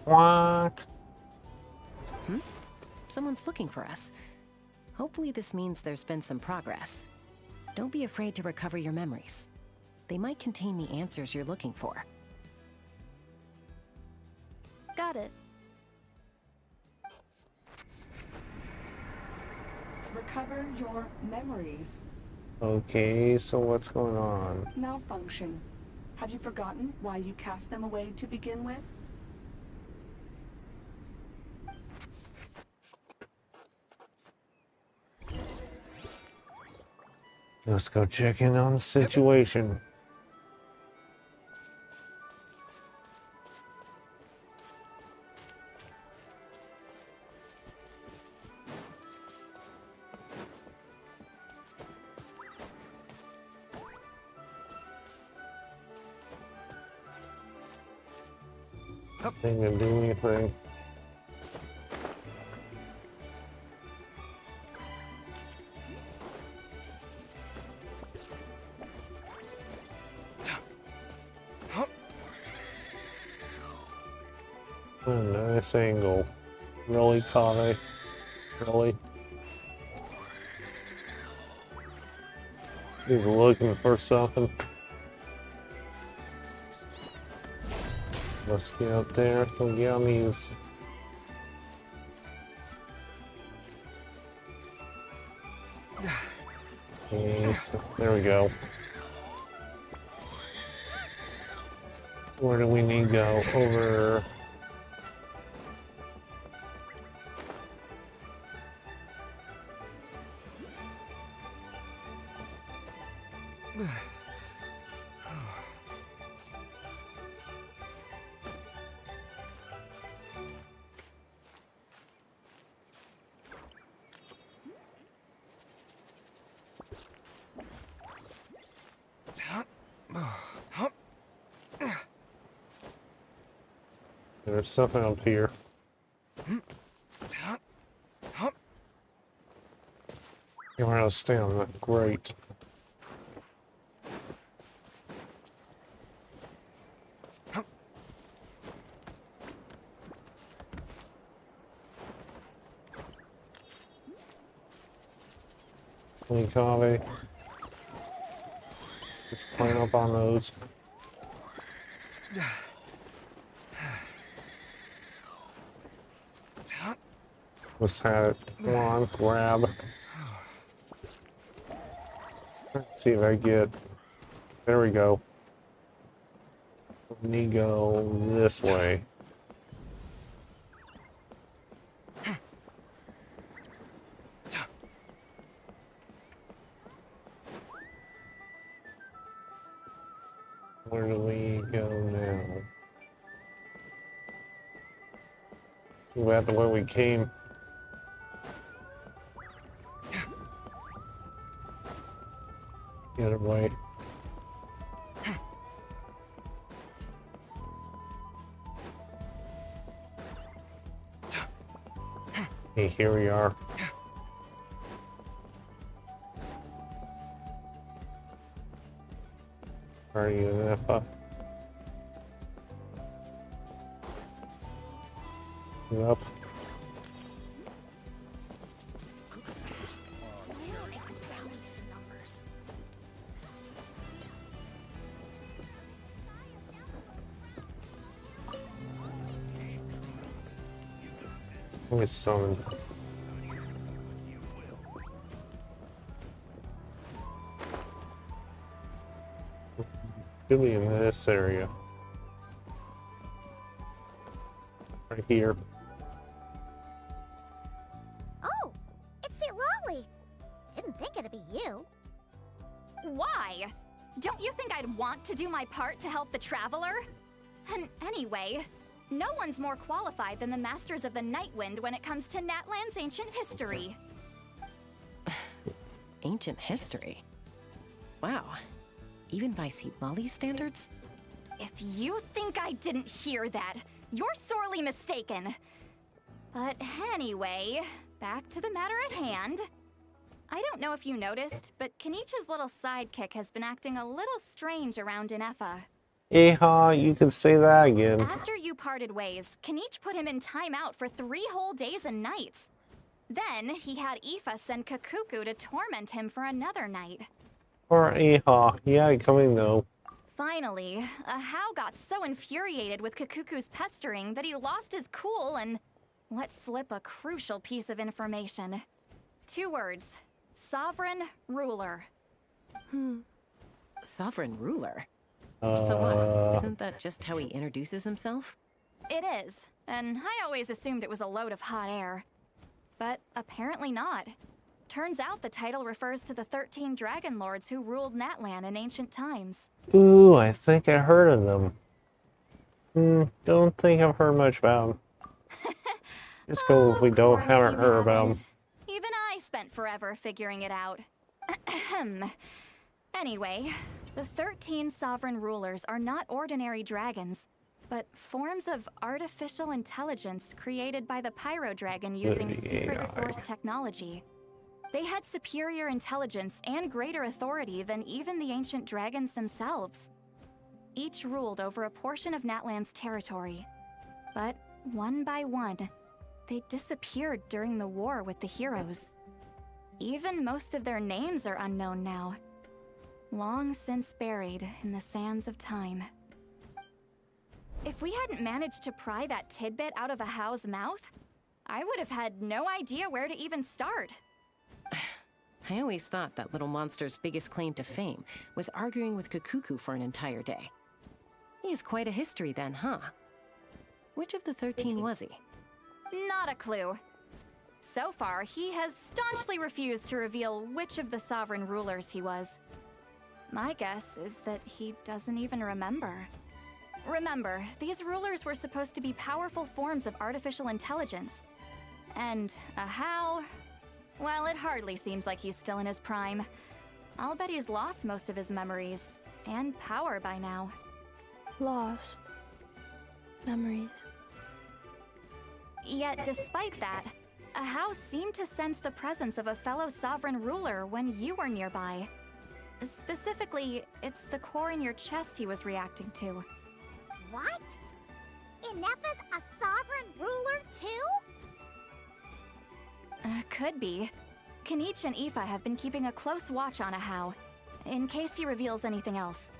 Speaker 1: What?
Speaker 3: Someone's looking for us. Hopefully this means there's been some progress. Don't be afraid to recover your memories. They might contain the answers you're looking for.
Speaker 4: Got it.
Speaker 13: Recover your memories.
Speaker 1: Okay, so what's going on?
Speaker 13: Malfunction. Have you forgotten why you cast them away to begin with?
Speaker 1: Let's go check in on the situation. Ain't gonna do anything. Nice angle. Really, Kai? Really? He's looking for something. Let's get up there. Can get on these. Okay, so there we go. Where do we need to go? Over. There's something up here. know how to stay on that. Great. Any coffee? Just clean up on those. Let's have it. Come on, grab. Let's see if I get. There we go. Let me go this way. Where do we go now? We're at the way we came. The other way. Hey, here we are. Are you Ineffa? Yep. Let me summon. Should be in this area. Right here.
Speaker 12: Oh, it's St. Lolly. Didn't think it'd be you.
Speaker 15: Why? Don't you think I'd want to do my part to help the Traveler? And anyway, no one's more qualified than the Masters of the Nightwind when it comes to Natlan's ancient history.
Speaker 3: Ancient history? Wow. Even by St. Lolly's standards?
Speaker 15: If you think I didn't hear that, you're sorely mistaken. But anyway, back to the matter at hand. I don't know if you noticed, but Kenichi's little sidekick has been acting a little strange around Ineffa.
Speaker 1: You can say that again.
Speaker 15: After you parted ways, Kenich put him in timeout for 3 whole days and nights. Then he had Aoife send Kakuku to torment him for another night.
Speaker 1: Or yeah, coming though.
Speaker 15: Finally, Ahau got so infuriated with Kakuku's pestering that he lost his cool and let slip a crucial piece of information. 2 words. Sovereign Ruler.
Speaker 3: Sovereign Ruler? So what? Isn't that just how he introduces himself?
Speaker 15: It is, and I always assumed it was a load of hot air. But apparently not. Turns out the title refers to the 13 Dragon Lords who ruled Natlan in ancient times.
Speaker 1: Ooh, I think I heard of them. Don't think I've heard much about them. It's cool if we haven't heard about them.
Speaker 15: Even I spent forever figuring it out. Anyway, the 13 sovereign rulers are not ordinary dragons, but forms of artificial intelligence created by the Pyro Dragon using secret source technology. They had superior intelligence and greater authority than even the ancient dragons themselves. Each ruled over a portion of Natlan's territory. But one by one, they disappeared during the war with the heroes. Even most of their names are unknown now. Long since buried in the sands of time. If we hadn't managed to pry that tidbit out of Ahau's mouth, I would have had no idea where to even start.
Speaker 3: I always thought that little monster's biggest claim to fame was arguing with Kakuku for an entire day. He has quite a history then, huh? Which of the 13 was he?
Speaker 15: Not a clue. So far, he has staunchly refused to reveal which of the sovereign rulers he was. My guess is that he doesn't even remember. Remember, these rulers were supposed to be powerful forms of artificial intelligence. And Ahau, well, it hardly seems like he's still in his prime. I'll bet he's lost most of his memories and power by now.
Speaker 4: Lost. Memories.
Speaker 15: Yet, despite that, a house seemed to sense the presence of a fellow sovereign ruler when you were nearby. Specifically, it's the core in your chest he was reacting to.
Speaker 12: What? Ineffa's a sovereign ruler too?
Speaker 15: Could be. Kanich and Aoife have been keeping a close watch on Ahau, in case he reveals anything else.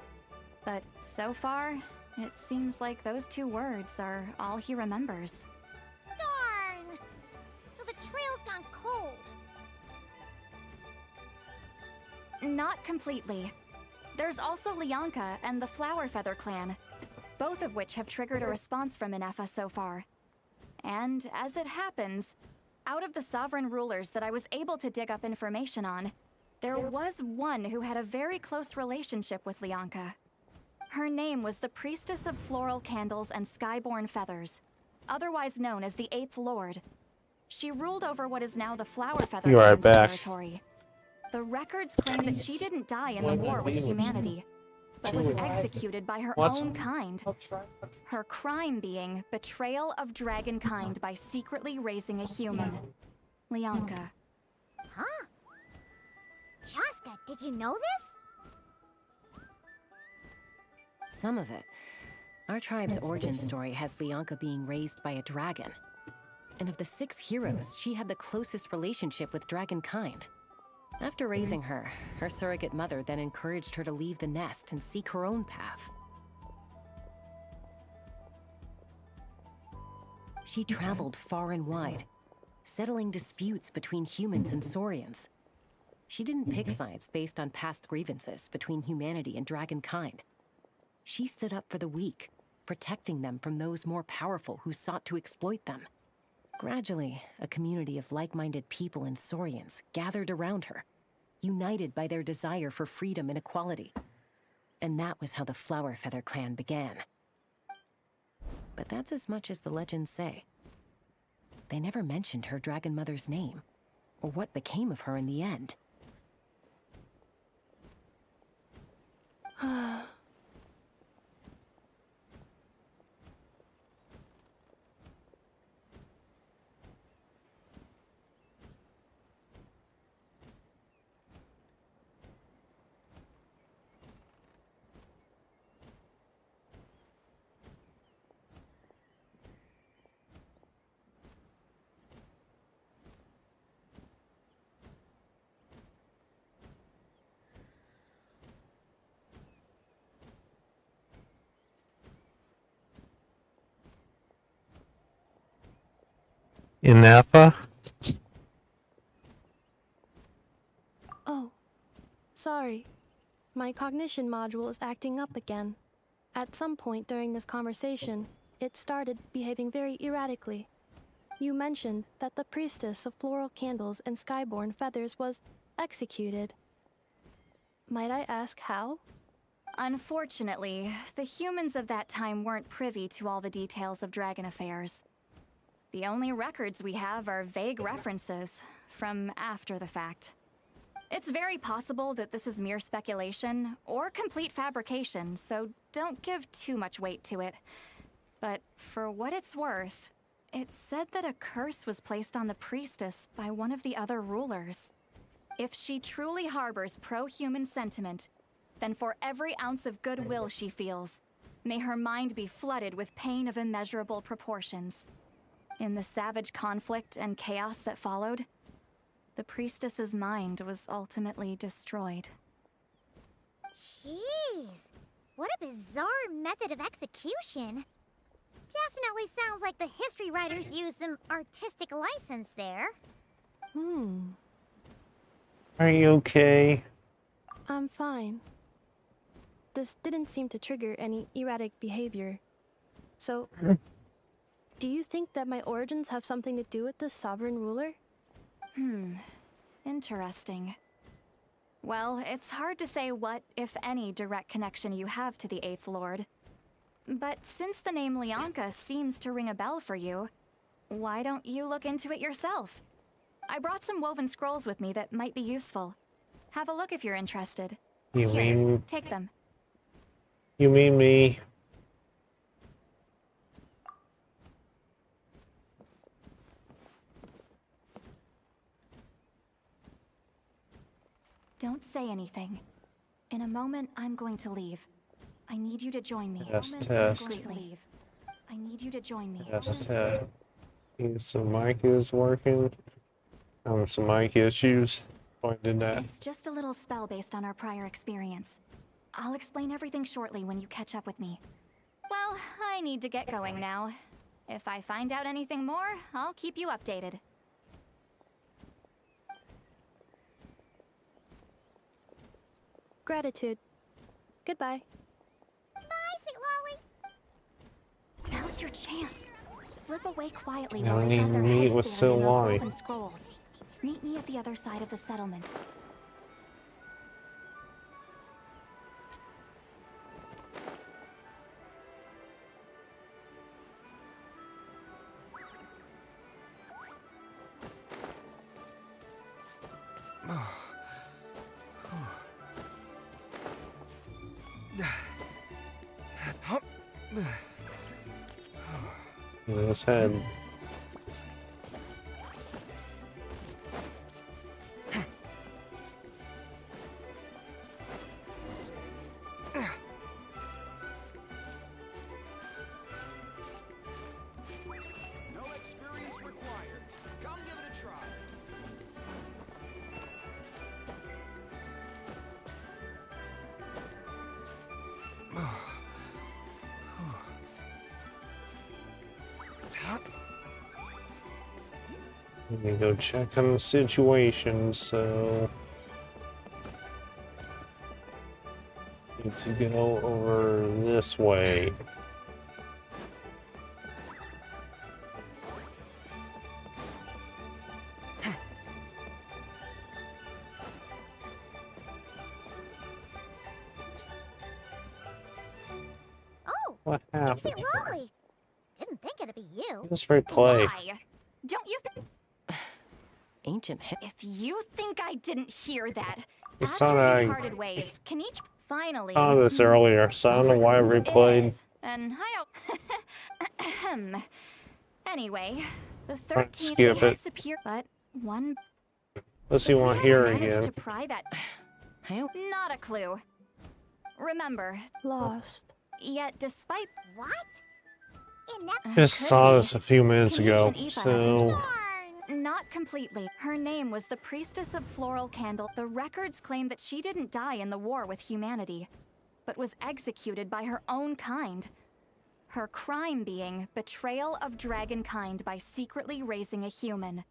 Speaker 15: But so far, it seems like those 2 words are all he remembers.
Speaker 12: Darn! So the trail's gone cold.
Speaker 15: Not completely. There's also Lianka and the Flower Feather clan, both of which have triggered a response from Ineffa so far. And as it happens, out of the sovereign rulers that I was able to dig up information on, there was one who had a very close relationship with Lianka. Her name was the Priestess of Floral Candles and Skyborn Feathers, otherwise known as the 8th Lord. She ruled over what is now the Flower Feather clan's territory. The records claim that she didn't die in the war with humanity, but was executed by her own kind. Her crime being betrayal of dragonkind by secretly raising a human. Lianka.
Speaker 12: Huh? Shaska, did you know this?
Speaker 3: Some of it. Our tribe's origin story has Lianka being raised by a dragon. And of the 6 heroes, she had the closest relationship with dragonkind. After raising her, her surrogate mother then encouraged her to leave the nest and seek her own path. She traveled far and wide, settling disputes between humans and Saurians. She didn't pick sides based on past grievances between humanity and dragonkind. She stood up for the weak, protecting them from those more powerful who sought to exploit them. Gradually, a community of like-minded people and Saurians gathered around her, united by their desire for freedom and equality. And that was how the Flower Feather clan began. But that's as much as the legends say. They never mentioned her dragon mother's name, or what became of her in the end.
Speaker 1: Ineffa?
Speaker 4: Oh, sorry. My cognition module is acting up again. At some point during this conversation, it started behaving very erratically. You mentioned that the Priestess of Floral Candles and Skyborn Feathers was executed. Might I ask how?
Speaker 15: Unfortunately, the humans of that time weren't privy to all the details of dragon affairs. The only records we have are vague references from after the fact. It's very possible that this is mere speculation or complete fabrication, so don't give too much weight to it. But for what it's worth, it said that a curse was placed on the priestess by one of the other rulers. If she truly harbors pro-human sentiment, then for every ounce of goodwill she feels, may her mind be flooded with pain of immeasurable proportions. In the savage conflict and chaos that followed, the priestess's mind was ultimately destroyed.
Speaker 12: Jeez, what a bizarre method of execution. Definitely sounds like the history writers used some artistic license there.
Speaker 1: Are you okay?
Speaker 4: I'm fine. This didn't seem to trigger any erratic behavior. So, do you think that my origins have something to do with this sovereign ruler?
Speaker 15: Interesting. Well, it's hard to say what, if any, direct connection you have to the 8th Lord. But since the name Lianka seems to ring a bell for you, why don't you look into it yourself? I brought some woven scrolls with me that might be useful. Have a look if you're interested. Here, take them.
Speaker 1: You mean me?
Speaker 15: Don't say anything. In a moment, I'm going to leave. I need you to join me.
Speaker 1: Test,
Speaker 15: I'm
Speaker 1: test.
Speaker 15: going to leave. I need you to join me.
Speaker 1: Test. Some mic is working. Some mic issues. Why did that?
Speaker 15: It's just a little spell based on our prior experience. I'll explain everything shortly when you catch up with me. Well, I need to get going now. If I find out anything more, I'll keep you updated.
Speaker 4: Gratitude. Goodbye.
Speaker 12: Bye, Sweet Lolly.
Speaker 15: Now's your chance. Slip away quietly
Speaker 1: Now
Speaker 15: while
Speaker 1: we
Speaker 15: I've got their
Speaker 1: need to meet
Speaker 15: heads
Speaker 1: with
Speaker 15: buried in those
Speaker 1: Silani.
Speaker 15: woven scrolls. Meet me at the other side of the settlement.
Speaker 1: His head.
Speaker 2: No experience required. Come give it a try.
Speaker 1: Let me go check on the situation, so need to go over this way.
Speaker 12: Oh,
Speaker 1: What
Speaker 12: it's
Speaker 1: happened?
Speaker 12: Sweet Lolly. Didn't think it'd be you.
Speaker 1: Just replay.
Speaker 15: Why? Don't you
Speaker 3: Ancient hit.
Speaker 15: If you think I didn't hear that,
Speaker 1: I
Speaker 15: after
Speaker 1: saw
Speaker 15: we
Speaker 1: that.
Speaker 15: parted ways, can each finally
Speaker 1: I saw this earlier, so I don't know why I replayed.
Speaker 15: It is. And hi. Anyway, the
Speaker 1: Alright,
Speaker 15: 13
Speaker 1: skip
Speaker 15: had
Speaker 1: it.
Speaker 15: disappeared, but one.
Speaker 1: Let's see
Speaker 15: if we
Speaker 1: what
Speaker 15: had
Speaker 1: here
Speaker 15: managed
Speaker 1: again.
Speaker 15: to pry that. Not a clue. Remember.
Speaker 4: Lost.
Speaker 15: Yet, despite
Speaker 12: What? Ineffa.
Speaker 1: Just saw this a few minutes ago,
Speaker 15: Ineffa had
Speaker 1: so
Speaker 15: Not completely. Her name was the Priestess of Floral Candle. The records claim that she didn't die in the war with humanity, but was executed by her own kind. Her crime being betrayal of dragonkind by secretly raising a human.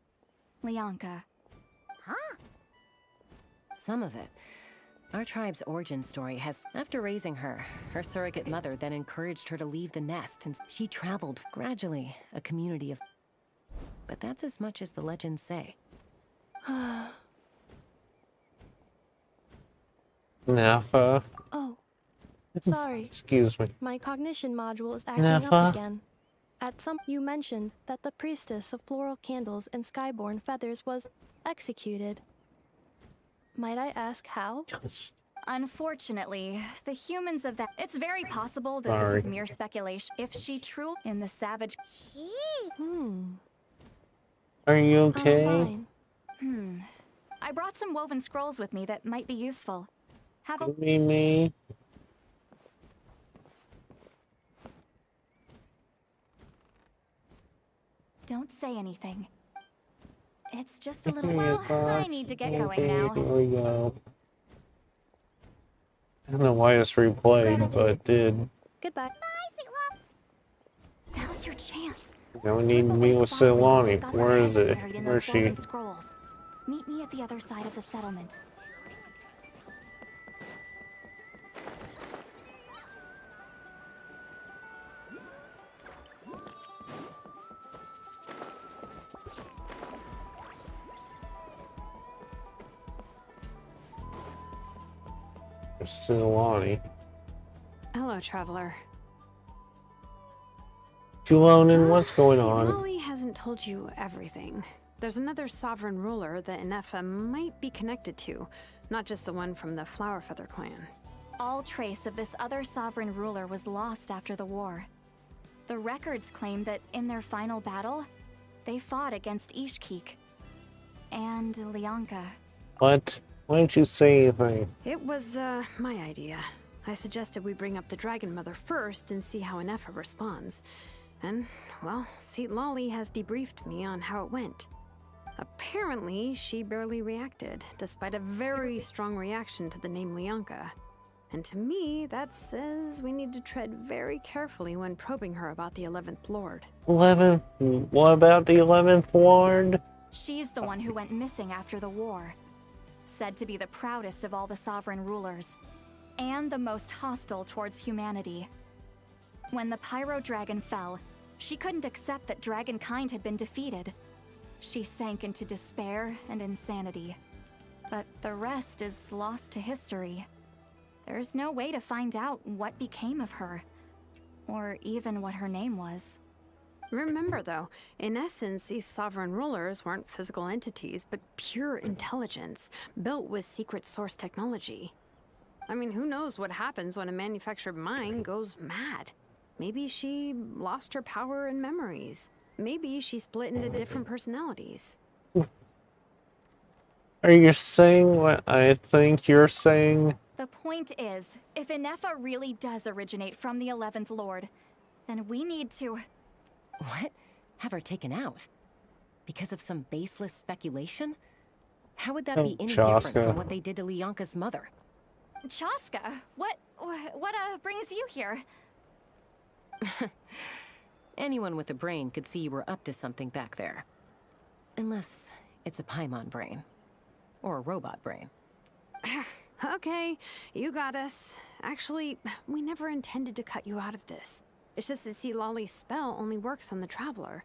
Speaker 15: Lianka.
Speaker 12: Huh?
Speaker 3: Some of it. Our tribe's origin story has, after raising her, her surrogate mother then encouraged her to leave the nest, and she traveled gradually, a community of. But that's as much as the legends say.
Speaker 1: Ineffa.
Speaker 4: Oh. Sorry.
Speaker 1: Excuse me.
Speaker 4: My cognition module is acting
Speaker 1: Ineffa?
Speaker 4: up again. At some you mentioned that the priestess of floral candles and skyborn feathers was executed. Might I ask how?
Speaker 15: Unfortunately, the humans of that. It's very possible that
Speaker 1: Sorry.
Speaker 15: this is mere speculation. If she truly in the savage.
Speaker 1: Are you
Speaker 4: I'm
Speaker 1: okay?
Speaker 4: fine.
Speaker 15: I brought some woven scrolls with me that might be useful. Have a.
Speaker 1: Me.
Speaker 15: Don't say anything. It's just a little.
Speaker 1: Give me a
Speaker 15: Well, I
Speaker 1: box.
Speaker 15: need to get going
Speaker 1: Okay,
Speaker 15: now.
Speaker 1: Here we go. I don't know why it's replayed, but it did.
Speaker 4: Goodbye.
Speaker 15: Now's your chance.
Speaker 1: Now we need to meet with Silani.
Speaker 15: Got their
Speaker 1: Where is
Speaker 15: heads
Speaker 1: it?
Speaker 15: buried in
Speaker 1: Where is
Speaker 15: those
Speaker 1: she?
Speaker 15: woven scrolls. Meet me at the other side of the settlement.
Speaker 1: Silani.
Speaker 7: Hello, traveler.
Speaker 1: Julonin, what's going on?
Speaker 7: Silani hasn't told you everything. There's another sovereign ruler that Ineffa might be connected to, not just the one from the Flowerfeather clan.
Speaker 15: All trace of this other sovereign ruler was lost after the war. The records claim that in their final battle, they fought against Ishkik and Lianka.
Speaker 1: What? Why didn't you say anything?
Speaker 7: It was, my idea. I suggested we bring up the Dragon Mother first and see how Ineffa responds. And, well, Seat Lolly has debriefed me on how it went. Apparently, she barely reacted, despite a very strong reaction to the name Leonka. And to me, that says we need to tread very carefully when probing her about the 11th Lord.
Speaker 1: 11? What about the 11th Lord?
Speaker 15: She's the one who went missing after the war. Said to be the proudest of all the sovereign rulers, and the most hostile towards humanity. When the Pyro Dragon fell, she couldn't accept that dragonkind had been defeated. She sank into despair and insanity. But the rest is lost to history. There's no way to find out what became of her, or even what her name was.
Speaker 7: Remember, though, in essence, these sovereign rulers weren't physical entities, but pure intelligence, built with secret source technology. I mean, who knows what happens when a manufactured mind goes mad? Maybe she lost her power and memories. Maybe she split into different personalities.
Speaker 1: Are you saying what I think you're saying?
Speaker 15: The point is, if Ineffa really does originate from the 11th Lord, then we need to...
Speaker 3: What? Have her taken out? Because of some baseless speculation? How would that be any different from what they did to Leonka's mother?
Speaker 15: Chaska, what brings you here?
Speaker 3: Anyone with a brain could see you were up to something back there. Unless it's a Paimon brain. Or a robot brain.
Speaker 7: Okay, you got us. Actually, we never intended to cut you out of this. It's just that Seat Lolly's spell only works on the Traveler.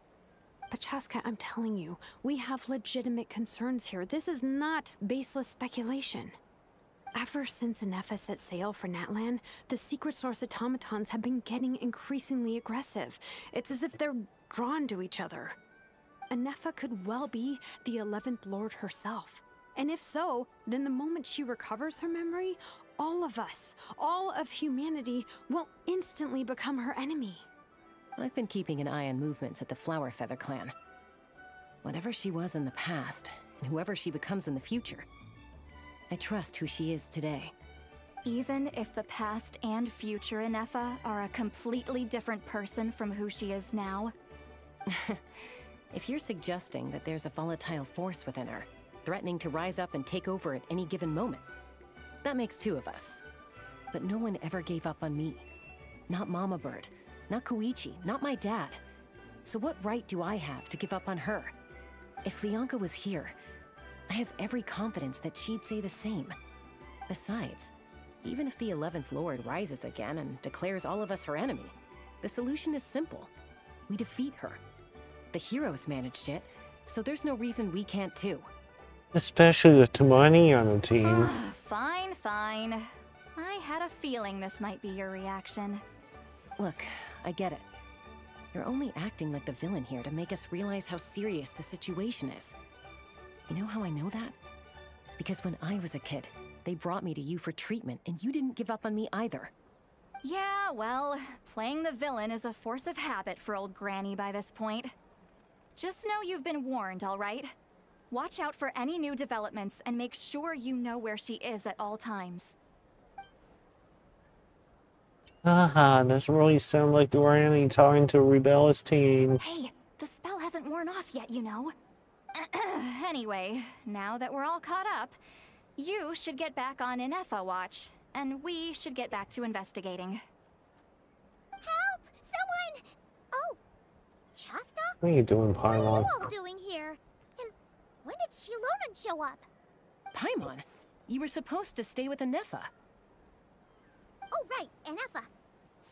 Speaker 7: But Chaska, I'm telling you, we have legitimate concerns here. This is not baseless speculation. Ever since Ineffa set sail for Natlan, the secret source automatons have been getting increasingly aggressive. It's as if they're drawn to each other. Ineffa could well be the 11th Lord herself. And if so, then the moment she recovers her memory, all of us, all of humanity, will instantly become her enemy.
Speaker 3: I've been keeping an eye on movements at the Flower Feather clan. Whatever she was in the past, and whoever she becomes in the future, I trust who she is today.
Speaker 15: Even if the past and future Ineffa are a completely different person from who she is now?
Speaker 3: If you're suggesting that there's a volatile force within her, threatening to rise up and take over at any given moment, that makes two of us. But no one ever gave up on me. Not Mama Bird, not Koichi, not my dad. So what right do I have to give up on her? If Leonka was here, I have every confidence that she'd say the same. Besides, even if the 11th Lord rises again and declares all of us her enemy, the solution is simple. We defeat her. The heroes managed it, so there's no reason we can't too.
Speaker 1: Especially with Tamani on the team.
Speaker 15: Fine, fine. I had a feeling this might be your reaction.
Speaker 3: Look, I get it. You're only acting like the villain here to make us realize how serious the situation is. You know how I know that? Because when I was a kid, they brought me to you for treatment, and you didn't give up on me either.
Speaker 15: Yeah, well, playing the villain is a force of habit for old Granny by this point. Just know you've been warned, all right? Watch out for any new developments and make sure you know where she is at all times.
Speaker 1: Haha, doesn't really sound like Granny talking to a rebellious teen.
Speaker 15: Hey, the spell hasn't worn off yet, you know. Anyway, now that we're all caught up, you should get back on Ineffa watch, and we should get back to investigating.
Speaker 12: Help! Someone! Oh, Chaska?
Speaker 1: What are you doing,
Speaker 12: What are
Speaker 1: Paimon?
Speaker 12: you all doing here? And when did Shilonen show up?
Speaker 3: Paimon, you were supposed to stay with Ineffa.
Speaker 12: Oh, right, Ineffa.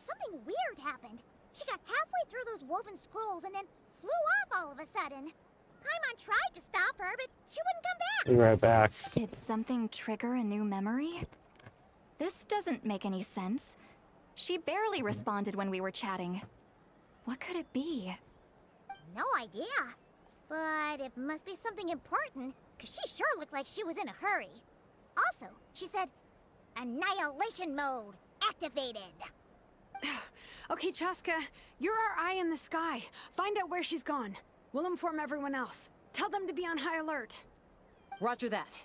Speaker 12: Something weird happened. She got halfway through those woven scrolls and then flew off all of a sudden. Paimon tried to stop her, but she wouldn't come back.
Speaker 1: Be right back.
Speaker 15: Did something trigger a new memory? This doesn't make any sense. She barely responded when we were chatting. What could it be?
Speaker 12: No idea. But it must be something important, because she sure looked like she was in a hurry. Also, she said, annihilation mode activated.
Speaker 7: Okay, Chaska, you're our eye in the sky. Find out where she's gone. We'll inform everyone else. Tell them to be on high alert.
Speaker 3: Roger that.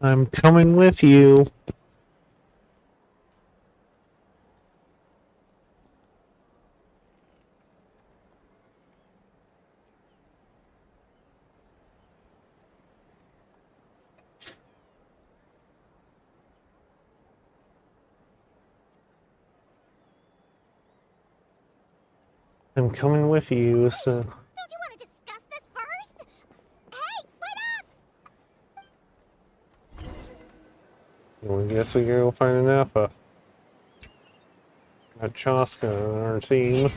Speaker 1: I'm coming with you. I'm coming with you, so...
Speaker 12: Don't you want to discuss this first? Hey, wait up!
Speaker 1: Well, I guess we gotta go find Ineffa. Got Chaska on our team.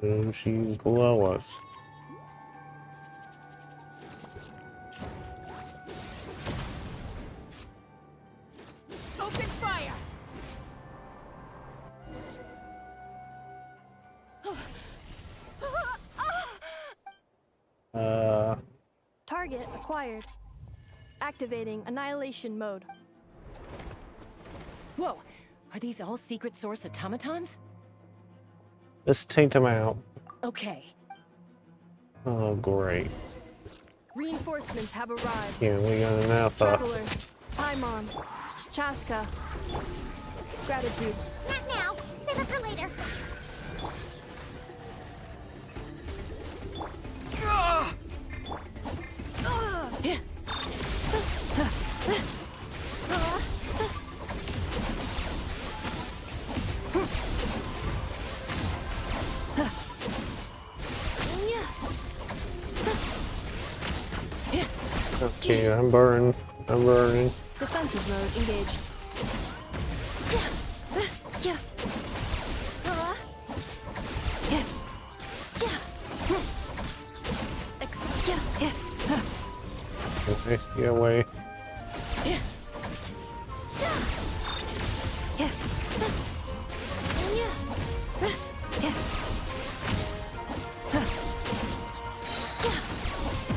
Speaker 1: And she's below us.
Speaker 5: Open fire!
Speaker 4: Target acquired. Activating annihilation mode.
Speaker 3: Whoa! Are these all secret source automatons?
Speaker 1: Let's take them out.
Speaker 3: Okay.
Speaker 1: Oh, great.
Speaker 4: Reinforcements have arrived.
Speaker 1: Yeah, we got Ineffa.
Speaker 4: Traveler, Paimon, Chaska. Gratitude.
Speaker 12: Not now. Save it for later.
Speaker 1: Okay, I'm burning. I'm burning.
Speaker 4: Defensive mode engaged.
Speaker 1: Okay, get away.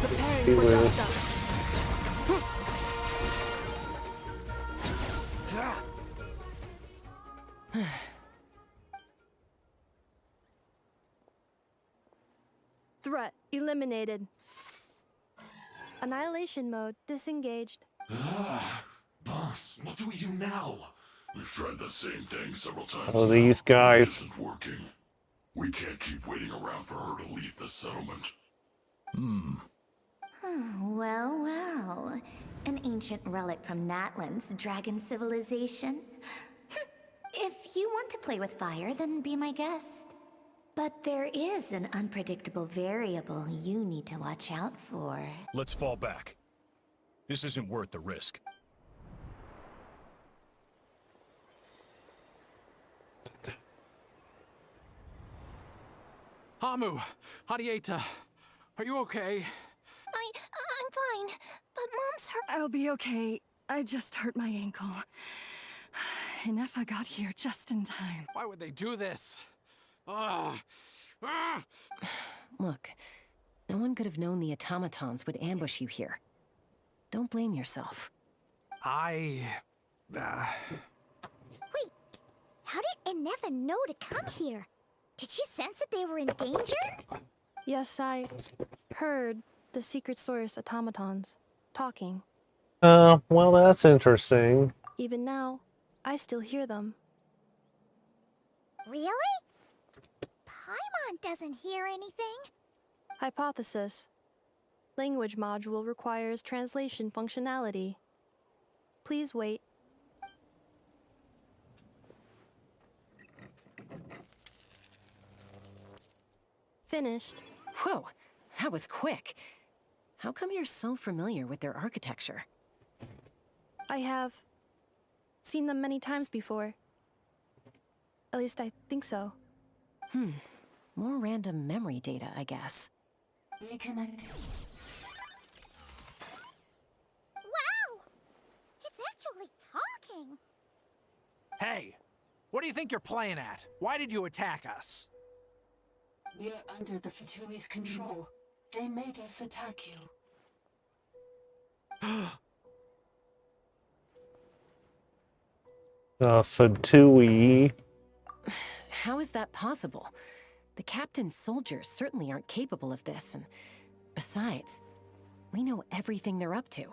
Speaker 4: Preparing
Speaker 1: He
Speaker 4: for
Speaker 1: will.
Speaker 4: dust up. Threat eliminated. Annihilation mode disengaged.
Speaker 16: Boss, what do we do now? We've tried the same thing several times.
Speaker 1: Oh, these
Speaker 16: now.
Speaker 1: guys.
Speaker 16: It isn't working. We can't keep waiting around for her to leave the settlement.
Speaker 12: Well, well. An ancient relic from Natlan's dragon civilization. If you want to play with fire, then be my guest. But there is an unpredictable variable you need to watch out for.
Speaker 17: Let's fall back. This isn't worth the risk.
Speaker 6: Hamu, Hadieta, are you okay?
Speaker 8: I'm fine, but Mom's hurt.
Speaker 5: I'll be okay. I just hurt my ankle. Ineffa got here just in time.
Speaker 6: Why would they do this? Ah!
Speaker 3: Look, no one could have known the automatons would ambush you here. Don't blame yourself.
Speaker 6: I...
Speaker 12: Wait, how did Ineffa know to come here? Did she sense that they were in danger?
Speaker 4: Yes, I heard the secret source automatons talking.
Speaker 1: Well, that's interesting.
Speaker 4: Even now, I still hear them.
Speaker 12: Really? Paimon doesn't hear anything.
Speaker 4: Hypothesis. Language module requires translation functionality. Please wait. Finished.
Speaker 3: Whoa, that was quick. How come you're so familiar with their architecture?
Speaker 4: I have seen them many times before. At least I think so.
Speaker 3: More random memory data, I guess.
Speaker 12: Reconnecting. Wow! It's actually talking.
Speaker 6: Hey! What do you think you're playing at? Why did you attack us?
Speaker 18: We are under the Fatui's control. They made us attack you.
Speaker 1: Fatui.
Speaker 3: How is that possible? The captain's soldiers certainly aren't capable of this, and besides, we know everything they're up to.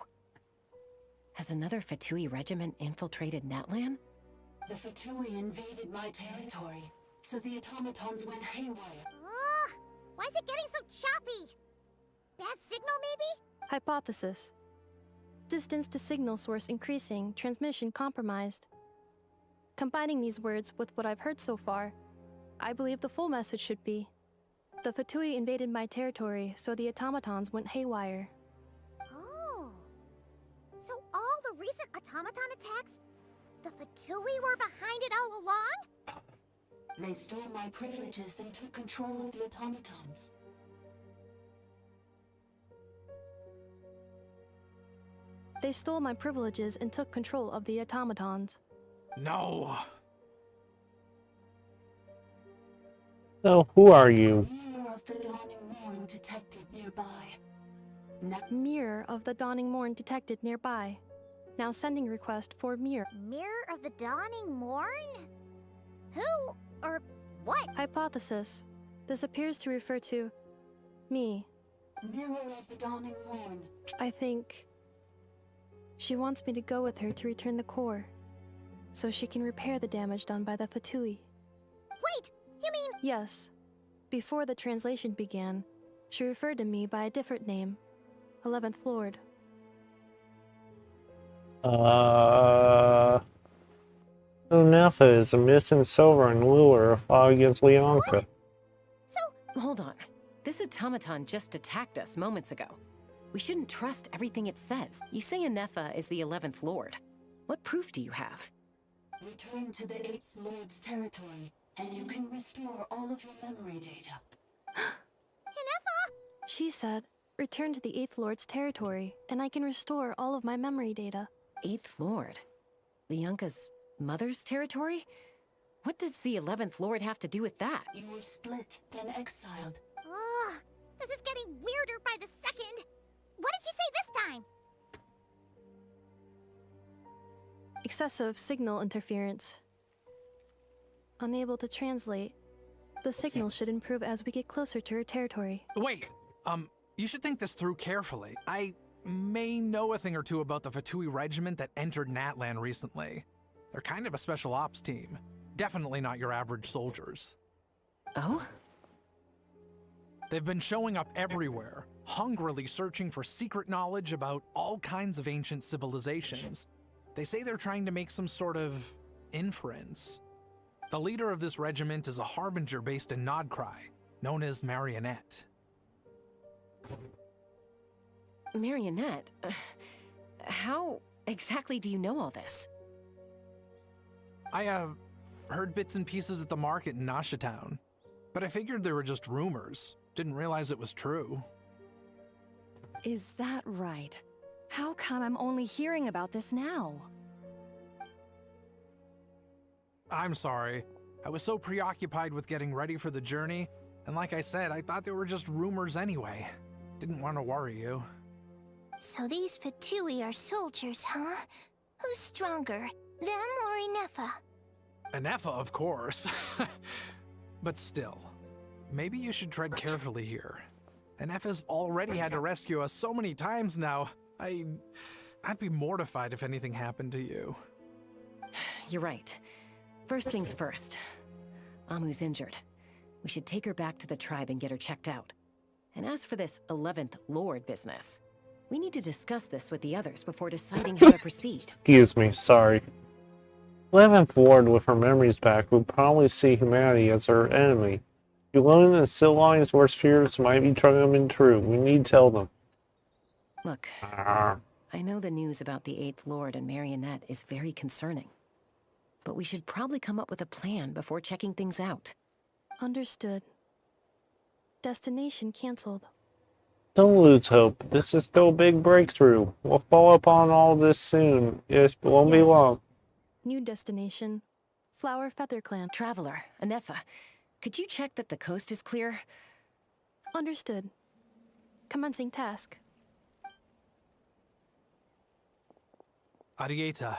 Speaker 3: Has another Fatui regiment infiltrated Natlan?
Speaker 18: The Fatui invaded my territory, so the automatons went haywire.
Speaker 12: Ugh! Why is it getting so choppy? Bad signal, maybe?
Speaker 4: Hypothesis. Distance to signal source increasing, transmission compromised. Combining these words with what I've heard so far, I believe the full message should be: the Fatui invaded my territory, so the automatons went haywire.
Speaker 12: Oh. So all the recent automaton attacks, the Fatui were behind it all along?
Speaker 18: They stole my privileges and took control of the automatons.
Speaker 4: They stole my privileges and took control of the automatons.
Speaker 6: No.
Speaker 1: So, who are you?
Speaker 18: Mirror of the Dawning Morn detected nearby.
Speaker 4: Mirror of the Dawning Morn detected nearby. Now sending request for Mirror.
Speaker 12: Mirror of the Dawning Morn? Who or what?
Speaker 4: Hypothesis. This appears to refer to me.
Speaker 18: Mirror of the Dawning Morn.
Speaker 4: I think she wants me to go with her to return the core, so she can repair the damage done by the Fatui.
Speaker 12: Wait, you mean...
Speaker 4: Yes. Before the translation began, she referred to me by a different name, 11th Lord.
Speaker 1: Ineffa is a missing silver and lure fought against Leonka.
Speaker 3: Hold on. This automaton just attacked us moments ago. We shouldn't trust everything it says. You say Ineffa is the 11th Lord. What proof do you have?
Speaker 18: Return to the 8th Lord's territory, and you can restore all of your memory data.
Speaker 12: Ineffa!
Speaker 4: She said, return to the 8th Lord's territory, and I can restore all of my memory data.
Speaker 3: 8th Lord? Leonka's mother's territory? What does the 11th Lord have to do with that?
Speaker 18: You were split, then exiled.
Speaker 12: Ugh, this is getting weirder by the second. What did she say this time?
Speaker 4: Excessive signal interference. Unable to translate. The signal should improve as we get closer to her territory.
Speaker 6: Wait, you should think this through carefully. I may know a thing or two about the Fatui regiment that entered Natlan recently. They're kind of a special ops team. Definitely not your average soldiers.
Speaker 3: Oh?
Speaker 6: They've been showing up everywhere, hungrily searching for secret knowledge about all kinds of ancient civilizations. They say they're trying to make some sort of inference. The leader of this regiment is a harbinger based in Nodcry, known as Marionette.
Speaker 3: Marionette? How exactly do you know all this?
Speaker 6: I, heard bits and pieces at the market in Nasha Town, but I figured they were just rumors. Didn't realize it was true.
Speaker 5: Is that right? How come I'm only hearing about this now?
Speaker 6: I'm sorry. I was so preoccupied with getting ready for the journey, and like I said, I thought they were just rumors anyway. Didn't want to worry you.
Speaker 8: So these Fatui are soldiers, huh? Who's stronger, them or Ineffa?
Speaker 6: Ineffa, of course. But still, maybe you should tread carefully here. Ineffa's already had to rescue us so many times now. I'd be mortified if anything happened to you.
Speaker 3: You're right. First things first. Amu's injured. We should take her back to the tribe and get her checked out. And as for this 11th Lord business, we need to discuss this with the others before deciding how to proceed.
Speaker 1: Excuse me, sorry. 11th Lord with her memories back would probably see humanity as her enemy. Yulon and Sillion's worst fears might be coming true. We need to tell them.
Speaker 3: Look, I know the news about the 8th Lord and Marionette is very concerning. But we should probably come up with a plan before checking things out.
Speaker 4: Understood. Destination cancelled.
Speaker 1: Don't lose hope. This is still a big breakthrough. We'll follow up on all this soon. It won't be long.
Speaker 4: New destination. Flower Feather Clan.
Speaker 3: Traveler, Ineffa. Could you check that the coast is clear?
Speaker 4: Understood. Commencing task.
Speaker 6: Arieta,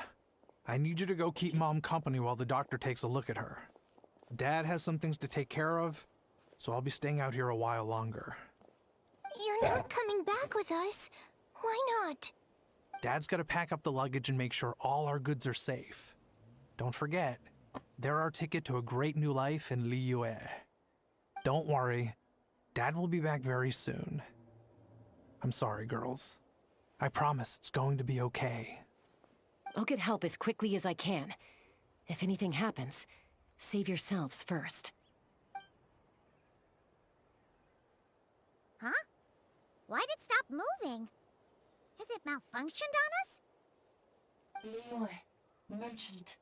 Speaker 6: I need you to go keep Mom company while the doctor takes a look at her. Dad has some things to take care of, so I'll be staying out here a while longer.
Speaker 8: You're not coming back with us. Why not?
Speaker 6: Dad's gotta pack up the luggage and make sure all our goods are safe. Don't forget, they're our ticket to a great new life in Liyue. Don't worry, Dad will be back very soon. I'm sorry, girls. I promise it's going to be okay.
Speaker 3: I'll get help as quickly as I can. If anything happens, save yourselves first.
Speaker 12: Huh? Why'd it stop moving? Has it malfunctioned on us?
Speaker 18: Liyue, merchant.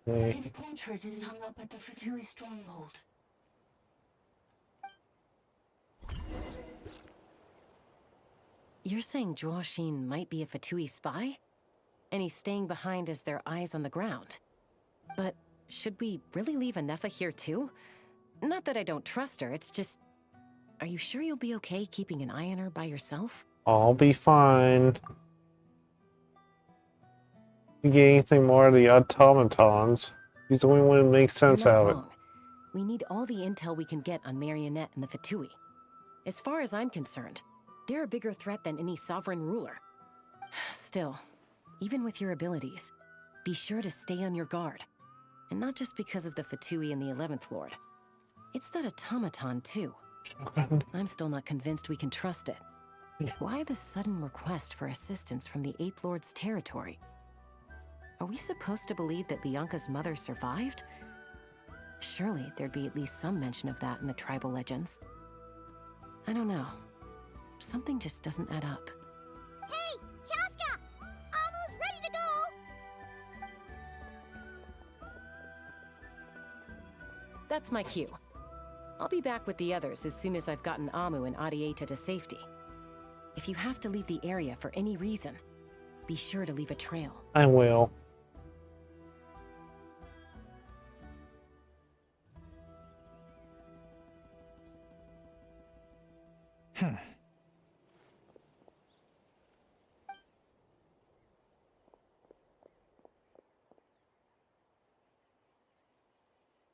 Speaker 18: His portrait is hung up at the Fatui stronghold.
Speaker 3: You're saying Joachim might be a Fatui spy? And he's staying behind as their eyes on the ground. But should we really leave Ineffa here too? Not that I don't trust her, it's just... Are you sure you'll be okay keeping an eye on her by yourself?
Speaker 1: I'll be fine. You get anything more of the automatons? He's the only one who makes sense
Speaker 3: You're not
Speaker 1: out of it.
Speaker 3: wrong. We need all the intel we can get on Marionette and the Fatui. As far as I'm concerned, they're a bigger threat than any sovereign ruler. Still, even with your abilities, be sure to stay on your guard. And not just because of the Fatui and the 11th Lord. It's that automaton, too. I'm still not convinced we can trust it. Why the sudden request for assistance from the 8th Lord's territory? Are we supposed to believe that Lianka's mother survived? Surely there'd be at least some mention of that in the tribal legends. I don't know. Something just doesn't add up.
Speaker 12: Hey, Chaska! Almost ready to go!
Speaker 3: That's my cue. I'll be back with the others as soon as I've gotten Amu and Arieta to safety. If you have to leave the area for any reason, be sure to leave a trail.
Speaker 1: I will.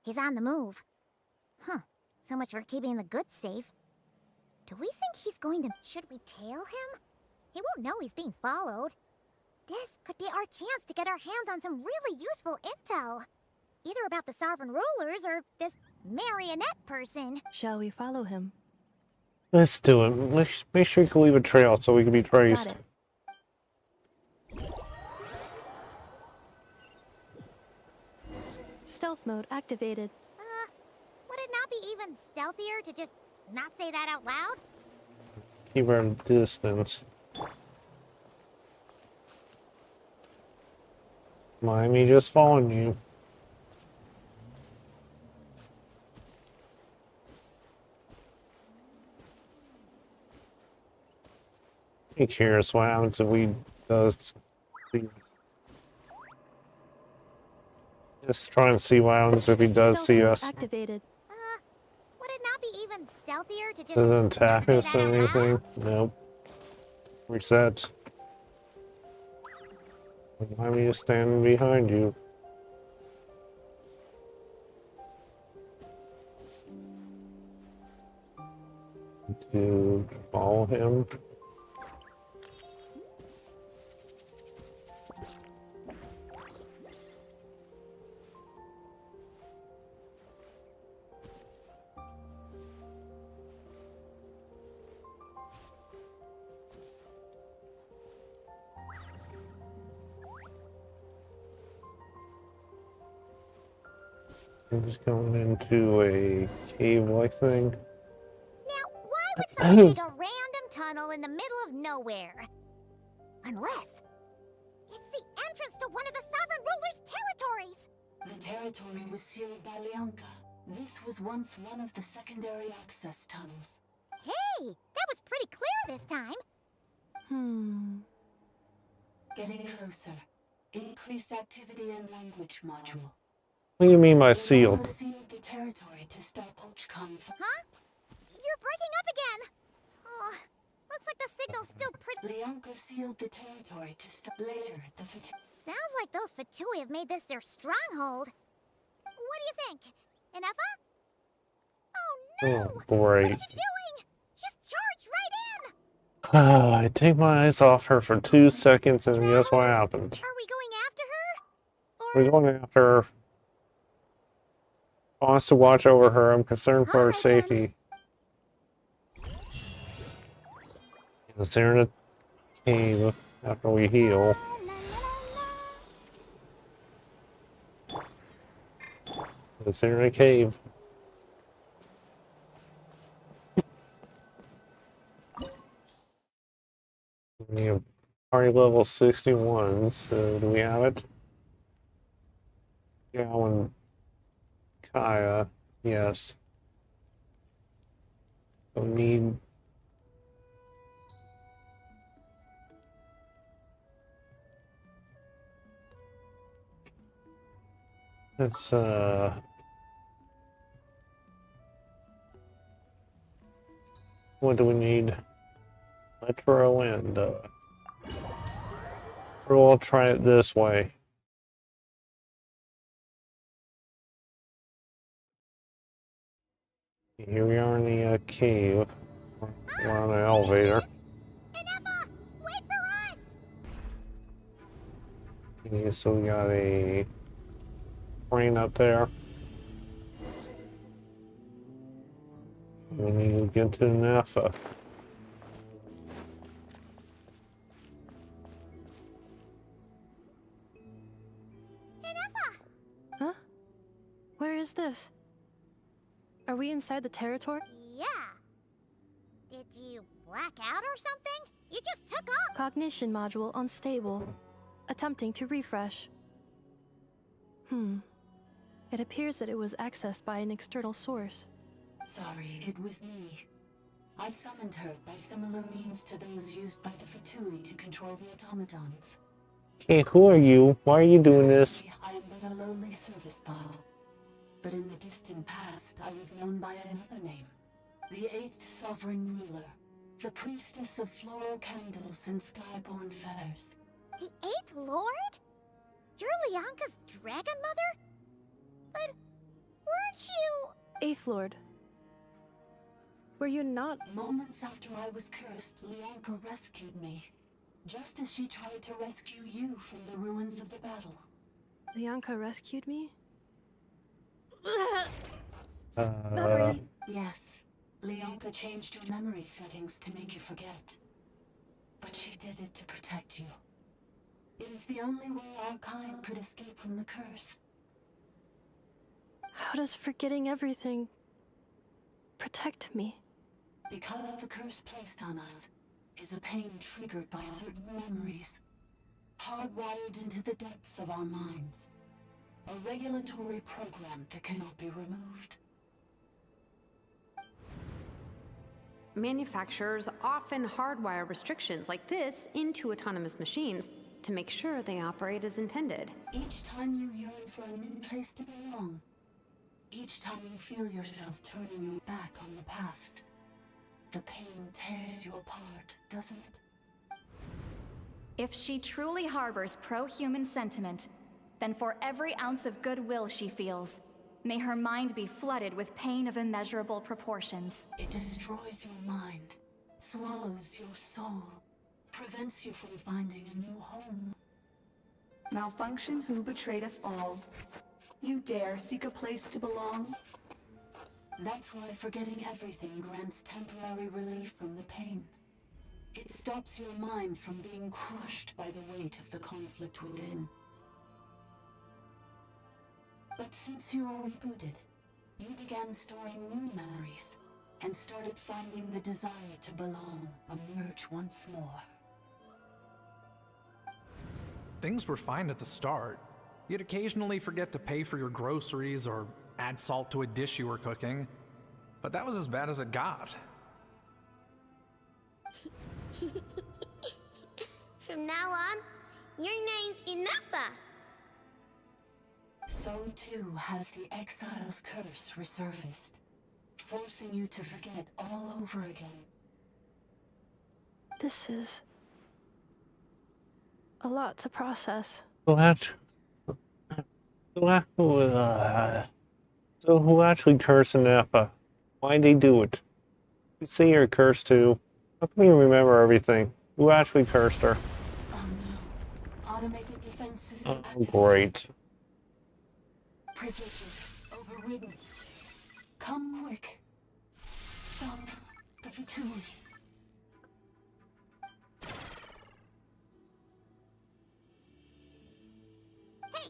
Speaker 12: He's on the move. Huh. So much for keeping the goods safe. Do we think he's going to... Should we tail him? He won't know he's being followed. This could be our chance to get our hands on some really useful intel. Either about the sovereign rulers or this marionette person.
Speaker 4: Shall we follow him?
Speaker 1: Let's do it. Let's make sure you can leave a trail so we can be traced.
Speaker 4: Got it. Stealth mode activated.
Speaker 12: Would it not be even stealthier to just not say that out loud?
Speaker 1: Keep our distance. Mind me just following you. I'm curious what happens if we does. Just trying to see what happens if he does
Speaker 4: Stealth
Speaker 1: see
Speaker 4: mode
Speaker 1: us.
Speaker 4: activated.
Speaker 12: Would it not be even stealthier to just
Speaker 1: Doesn't attack
Speaker 12: not
Speaker 1: us
Speaker 12: say
Speaker 1: or
Speaker 12: that out loud?
Speaker 1: anything. Nope. Resets. Why am I just standing behind you? To follow him. I'm just going into a cave-like thing.
Speaker 12: Now, why would someone dig a random tunnel in the middle of nowhere? Unless it's the entrance to one of the sovereign ruler's territories!
Speaker 18: The territory was sealed by Lianka. This was once one of the secondary access tunnels.
Speaker 12: Hey, that was pretty clear this time.
Speaker 4: Hmm.
Speaker 18: Getting closer. Increased activity and language module.
Speaker 1: What do you mean by sealed?
Speaker 18: Sealed the territory to stop Ochcon.
Speaker 12: Huh? You're breaking up again. Oh, looks like the signal's still pretty.
Speaker 18: Leonka sealed the territory to stop later. The
Speaker 12: Sounds like those Fatui have made this their stronghold. What do you think, Ineffa? Oh no!
Speaker 1: Oh, great.
Speaker 12: What's she doing? She's charged right in.
Speaker 1: I take my eyes off her for 2 seconds, and guess what happened?
Speaker 12: Are we going after her?
Speaker 1: We're going after her. Wants to watch over her. I'm concerned for her safety. Is there in a cave after we heal? Is there in a cave? We have party level 61, so do we have it? Gowan, Kaya, yes. So we need... Let's, what do we need? Metro and, we'll try it this way. Here we are in the cave. We're on an elevator.
Speaker 12: Ineffa, wait for us!
Speaker 1: Okay, so we got a train up there. We need to get to Ineffa.
Speaker 4: Huh? Where is this? Are we inside the territory?
Speaker 12: Yeah. Did you black out or something? You just took off.
Speaker 4: Cognition module unstable. Attempting to refresh. It appears that it was accessed by an external source.
Speaker 18: Sorry, it was me. I summoned her by similar means to those used by the Fatui to control the automatons.
Speaker 1: Hey, who are you? Why are you doing this?
Speaker 18: I am but a lowly service ball. But in the distant past, I was known by another name. The 8th Sovereign Ruler. The Priestess of Floral Candles and Skyborn Feathers.
Speaker 12: The 8th Lord? You're Leonka's dragon mother? But weren't you...
Speaker 4: 8th Lord. Were you not...
Speaker 18: Moments after I was cursed, Leonka rescued me. Just as she tried to rescue you from the ruins of the battle.
Speaker 4: Leonka rescued me?
Speaker 18: Memory. Yes. Leonka changed your memory settings to make you forget. But she did it to protect you. It is the only way our kind could escape from the curse.
Speaker 4: How does forgetting everything protect me?
Speaker 18: Because the curse placed on us is a pain triggered by certain memories, hardwired into the depths of our minds. A regulatory program that cannot be removed.
Speaker 7: Manufacturers often hardwire restrictions like this into autonomous machines to make sure they operate as intended.
Speaker 18: Each time you yearn for a new place to belong, each time you feel yourself turning your back on the past, the pain tears you apart, doesn't it?
Speaker 15: If she truly harbors pro-human sentiment, then for every ounce of goodwill she feels, may her mind be flooded with pain of immeasurable proportions.
Speaker 18: It destroys your mind, swallows your soul, prevents you from finding a new home.
Speaker 13: Malfunction who betrayed us all. You dare seek a place to belong?
Speaker 18: That's why forgetting everything grants temporary relief from the pain. It stops your mind from being crushed by the weight of the conflict within. But since you are rebooted, you began storing new memories and started finding the desire to belong emerge once more.
Speaker 6: Things were fine at the start. You'd occasionally forget to pay for your groceries or add salt to a dish you were cooking, but that was as bad as it got.
Speaker 12: From now on, your name's Ineffa.
Speaker 18: So too has the exile's curse resurfaced, forcing you to forget all over again.
Speaker 4: This is a lot to process.
Speaker 1: What? So who actually cursed Ineffa? Why'd they do it? You say you're cursed too. How come you remember everything? Who actually cursed her?
Speaker 18: Oh no. Automated defense system
Speaker 1: Oh,
Speaker 18: activated.
Speaker 1: great.
Speaker 18: Privileges overridden. Come quick. Stop the Vitui.
Speaker 12: Hey!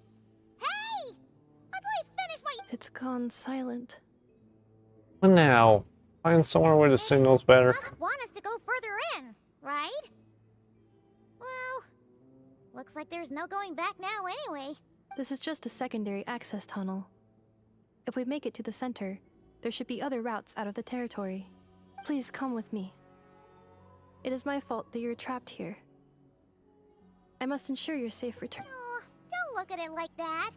Speaker 12: Please finish my...
Speaker 4: It's gone silent.
Speaker 1: What now? Find somewhere where the signal's better.
Speaker 12: Must want us to go further in, right? Well, looks like there's no going back now anyway.
Speaker 4: This is just a secondary access tunnel. If we make it to the center, there should be other routes out of the territory. Please come with me. It is my fault that you're trapped here. I must ensure your safe return.
Speaker 12: Oh, don't look at it like that.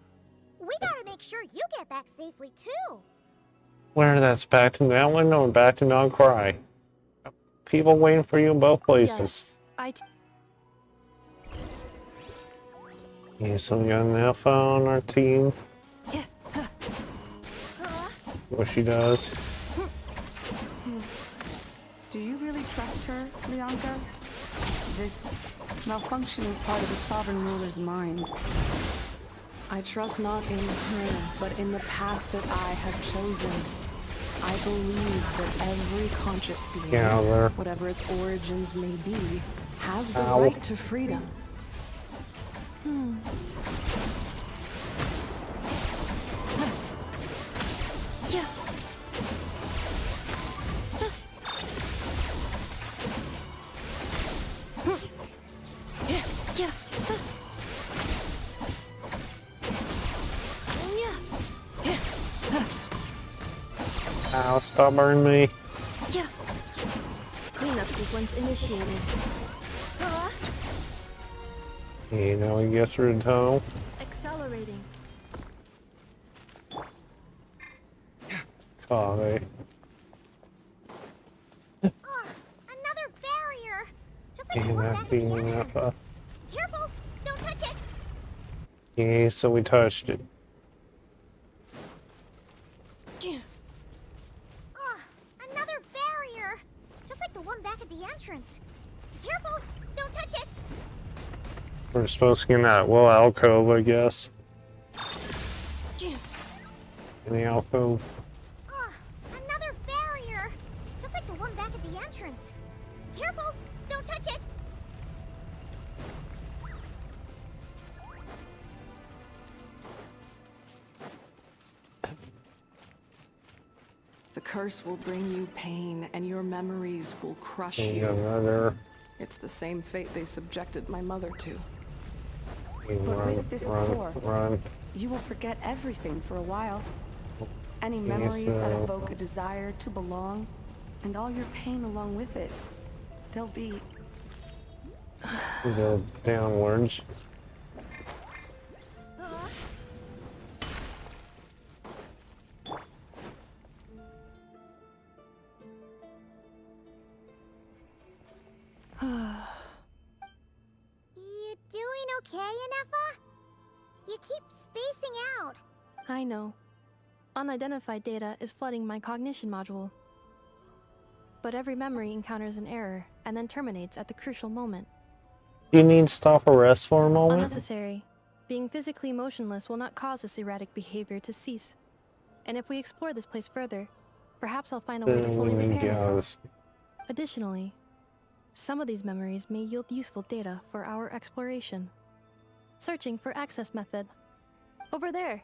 Speaker 12: We gotta make sure you get back safely too.
Speaker 1: Where that's back to that window and back to Not Cry. People waiting for you in both places.
Speaker 4: Yes,
Speaker 1: Yeah, so we got an Ineffa on our team. What she does.
Speaker 13: Do you really trust her, Leonka? This malfunctioning part of the Sovereign Ruler's mind.
Speaker 19: I trust not in her, but in the path that I have chosen. I believe that every conscious being, whatever its origins may be, has the right to freedom.
Speaker 4: Yeah.
Speaker 1: Ow, stop burning me.
Speaker 4: Yeah. Cleanup sequence initiated.
Speaker 1: Okay, now we get through the tunnel.
Speaker 4: Accelerating.
Speaker 1: Copy.
Speaker 12: Another barrier! Just like the
Speaker 1: And
Speaker 12: one
Speaker 1: that
Speaker 12: back at
Speaker 1: being
Speaker 12: the entrance.
Speaker 1: Ineffa.
Speaker 12: Careful! Don't touch it!
Speaker 1: Okay, so we touched it.
Speaker 12: Another barrier! Just like the one back at the entrance. Careful! Don't touch it!
Speaker 1: We're supposed to get in that little alcove, I guess. In the alcove.
Speaker 12: Another barrier! Just like the one back at the entrance. Careful! Don't touch it!
Speaker 19: The curse will bring you pain, and your memories will crush
Speaker 1: And
Speaker 19: you.
Speaker 1: another.
Speaker 19: It's the same fate they subjected my mother to.
Speaker 13: But with this core,
Speaker 1: run.
Speaker 13: you will forget everything for a while. Any
Speaker 1: Yes,
Speaker 13: memories that evoke a desire to belong, and all your pain along with it. They'll be...
Speaker 1: We go downwards.
Speaker 12: You doing okay, Ineffa? You keep spacing out.
Speaker 4: I know. Unidentified data is flooding my cognition module. But every memory encounters an error and then terminates at the crucial moment.
Speaker 1: Do you need to stop or rest for a moment?
Speaker 4: Unnecessary. Being physically motionless will not cause this erratic behavior to cease. And if we explore this place further, perhaps I'll find a way to fully repair myself. Additionally, some of these memories may yield useful data for our exploration. Searching for access method. Over there.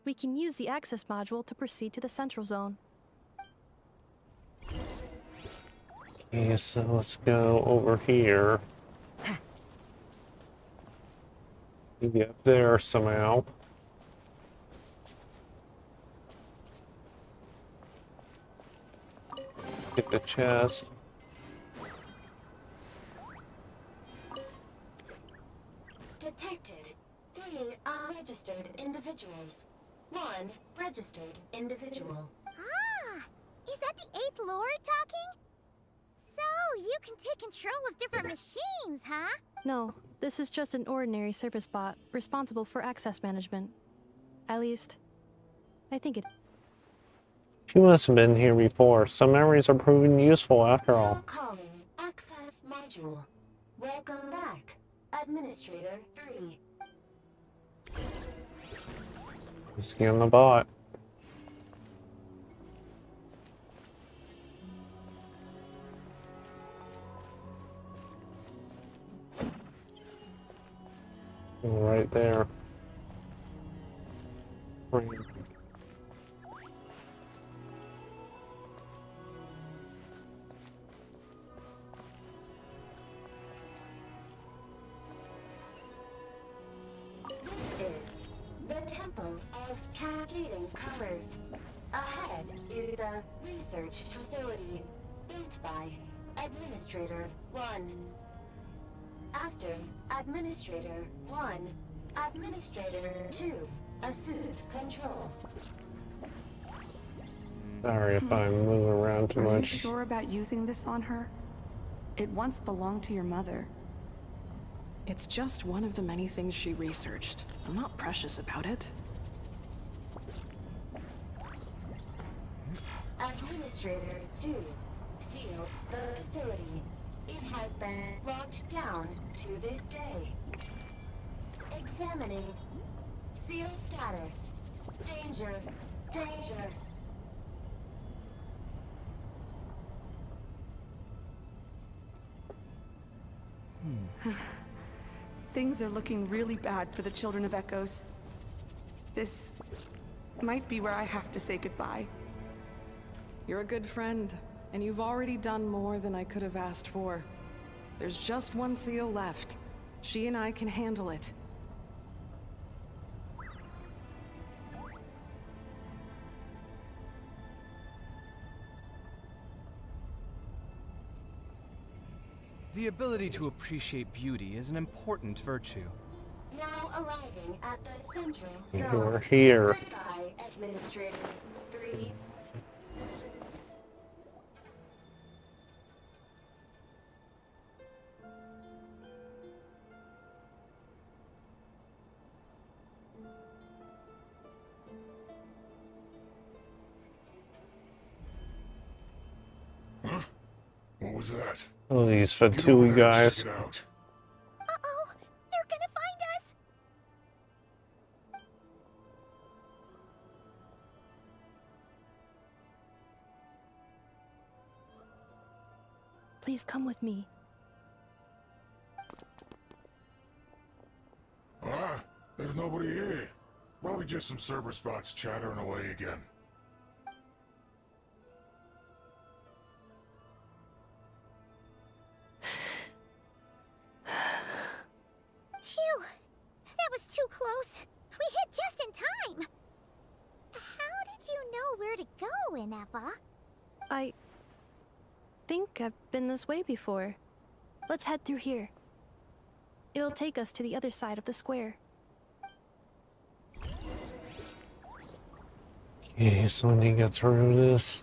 Speaker 4: We can use the access module to proceed to the central zone.
Speaker 1: Okay, so let's go over here. Maybe up there somehow. Get the chest.
Speaker 12: Lord talking? So, you can take control of different machines, huh?
Speaker 4: No, this is just an ordinary service bot responsible for access management. At least, I think it.
Speaker 1: She must have been here before. Some memories are proving useful after all.
Speaker 18: Calling access module. Welcome back, Administrator 3.
Speaker 1: Scan the bot. Right there.
Speaker 18: This is the Temple of Cascading Colors. Ahead is the research facility, built by Administrator 1. After Administrator 1, Administrator 2 assumes control.
Speaker 1: Sorry if I'm moving around too
Speaker 13: Are
Speaker 1: much.
Speaker 13: you sure about using this on her? It once belonged to your mother.
Speaker 19: It's just one of the many things she researched. I'm not precious about it.
Speaker 18: Administrator 2 sealed the facility. It has been locked down to this day. Examining. Seal status. Danger. Danger.
Speaker 13: Things are looking really bad for the Children of Echoes. This might be where I have to say goodbye.
Speaker 19: You're a good friend, and you've already done more than I could have asked for. There's just one seal left. She and I can handle it.
Speaker 2: The ability to appreciate beauty is an important virtue.
Speaker 18: Now arriving at the central
Speaker 1: We're
Speaker 18: zone.
Speaker 1: here.
Speaker 18: Goodbye, Administrator 3.
Speaker 16: Huh? What was that?
Speaker 1: Oh, these
Speaker 16: Get over
Speaker 1: Fatui
Speaker 16: there and
Speaker 1: guys.
Speaker 16: check it out.
Speaker 12: Uh-oh, they're gonna find us!
Speaker 4: Please come with me.
Speaker 16: Ah, there's nobody here. Probably just some server spots chattering away again.
Speaker 12: Phew! That was too close. We hit just in time. How did you know where to go, Ineffa?
Speaker 4: I think I've been this way before. Let's head through here. It'll take us to the other side of the square.
Speaker 1: Okay, so when he gets through this.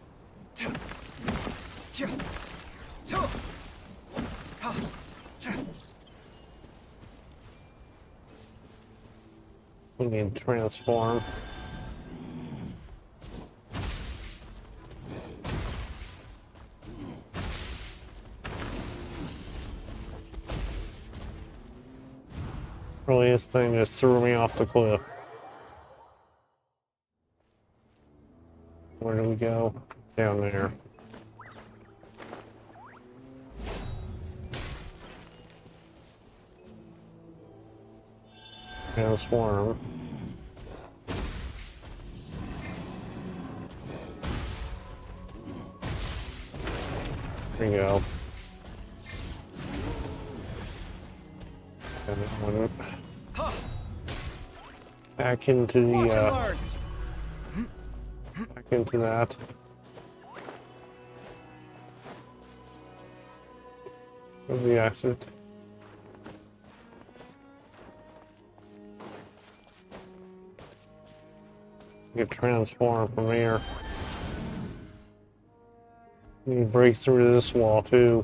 Speaker 1: We need to transform. Really, this thing just threw me off the cliff. Where do we go? Down there. Transform. There you go. And that one. Back into the, back into that. Where's the exit? You can transform from here. You break through this wall too.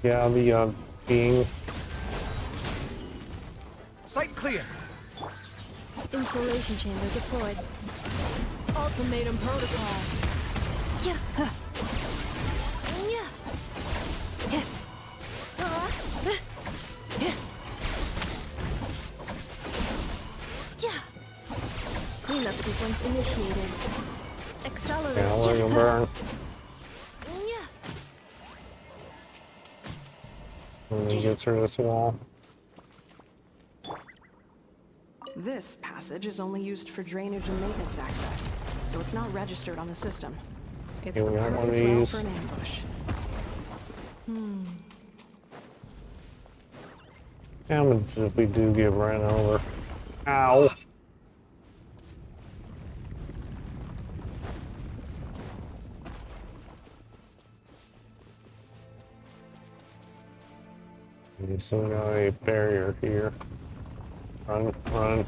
Speaker 1: Yeah, the being.
Speaker 6: Site clear.
Speaker 4: Installation chamber deployed. Ultimatum protocol. Yeah. Yeah. Cleanup sequence initiated. Accelerate.
Speaker 1: Yeah, let you burn. Let me get through this wall.
Speaker 19: This passage is only used for drainage and maintenance access, so it's not registered on the system. It's
Speaker 1: Here
Speaker 19: the
Speaker 1: we got one of
Speaker 19: perfect route
Speaker 1: these.
Speaker 19: for an ambush.
Speaker 1: What happens if we do get ran over? Ow! You still got a barrier here. Run, run.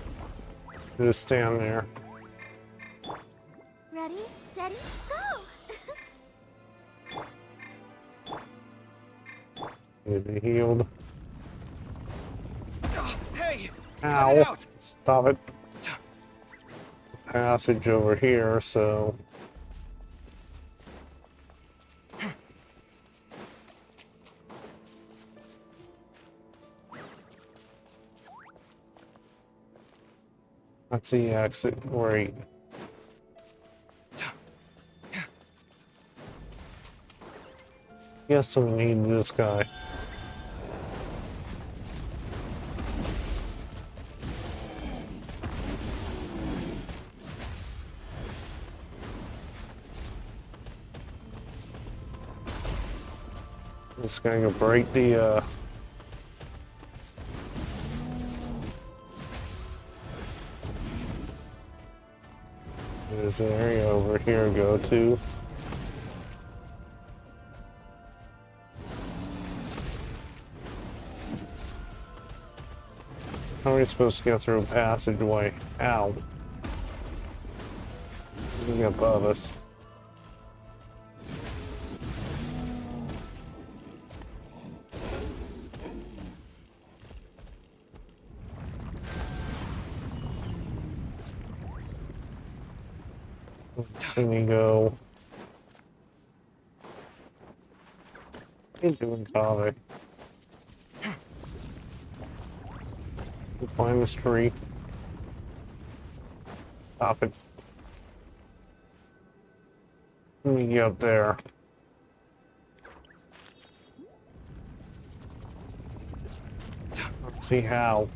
Speaker 1: Just stand there.
Speaker 12: Ready, steady, go!
Speaker 1: Is he healed?
Speaker 6: Hey!
Speaker 1: Ow! Stop it. Passage over here, so. That's the exit. Right. Guess we need this guy. Just gonna break the there's an area over here to go to. How are we supposed to get through a passageway? Ow. Looking above us. Let's see me go. What are you doing, Kaveh? Climb this tree. Stop it. Let me get up there. Let's see how.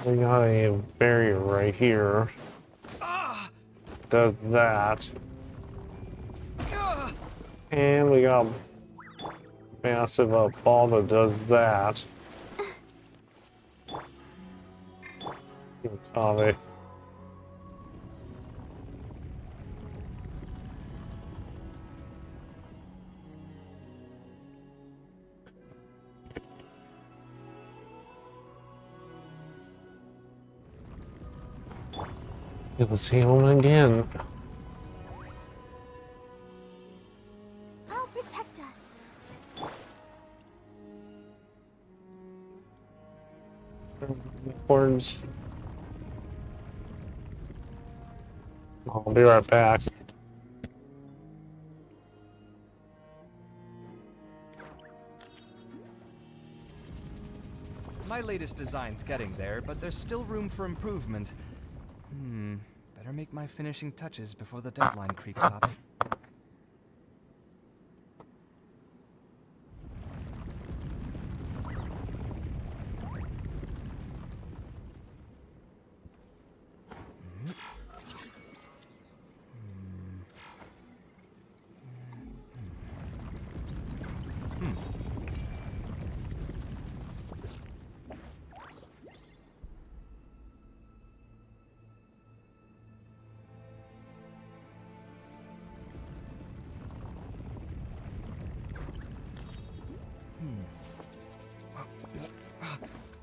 Speaker 1: We got a barrier right here. Does that. And we got a massive ball that does that. Kaveh. It was him again.
Speaker 12: I'll protect us.
Speaker 1: Words. I'll be right back.
Speaker 20: My latest design's getting there, but there's still room for improvement. Better make my finishing touches before the deadline creeps up.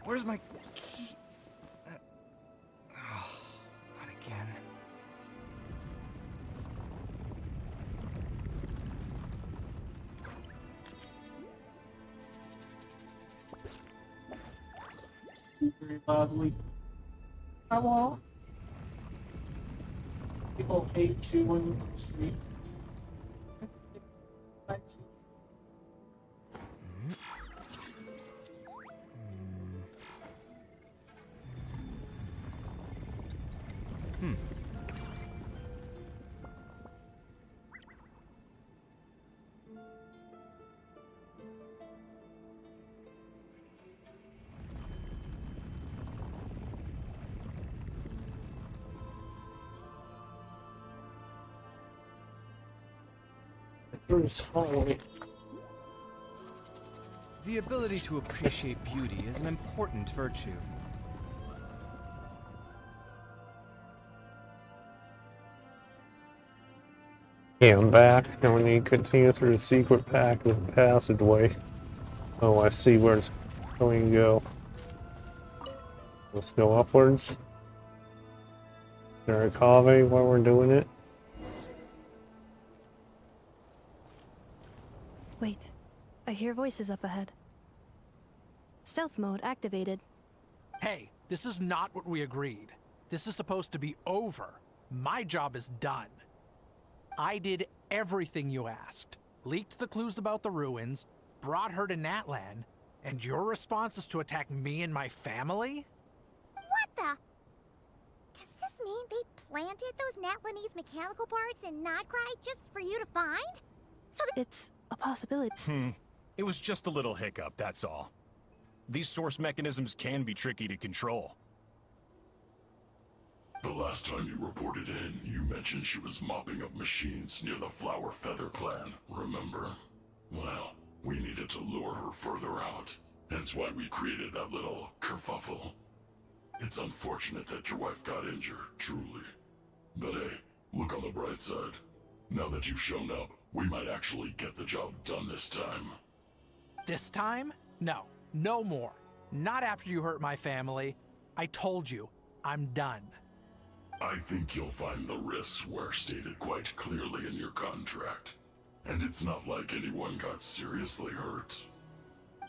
Speaker 20: Where's my key? Oh, not again.
Speaker 1: Very loudly. Hello? People hate chewing the street.
Speaker 20: The ability to appreciate beauty is an important virtue.
Speaker 1: Okay, I'm back. Now we need to continue through the secret passageway. Oh, I see where it's going to go. Let's go upwards. Is there a cave while we're doing it?
Speaker 4: Wait, I hear voices up ahead. Stealth mode activated.
Speaker 6: Hey, this is not what we agreed. This is supposed to be over. My job is done. I did everything you asked. Leaked the clues about the ruins, brought her to Natlan, and your response is to attack me and my family?
Speaker 12: What the? Does this mean they planted those Natlanese mechanical parts in Notcry just for you to find? So
Speaker 4: it's a possibility.
Speaker 17: It was just a little hiccup, that's all. These source mechanisms can be tricky to control.
Speaker 16: The last time you reported in, you mentioned she was mopping up machines near the Flower Feather clan, remember? Well, we needed to lure her further out. Hence why we created that little kerfuffle. It's unfortunate that your wife got injured, truly. But hey, look on the bright side. Now that you've shown up, we might actually get the job done this time.
Speaker 6: This time? No. No more. Not after you hurt my family. I told you, I'm done.
Speaker 16: I think you'll find the risks were stated quite clearly in your contract. And it's not like anyone got seriously hurt.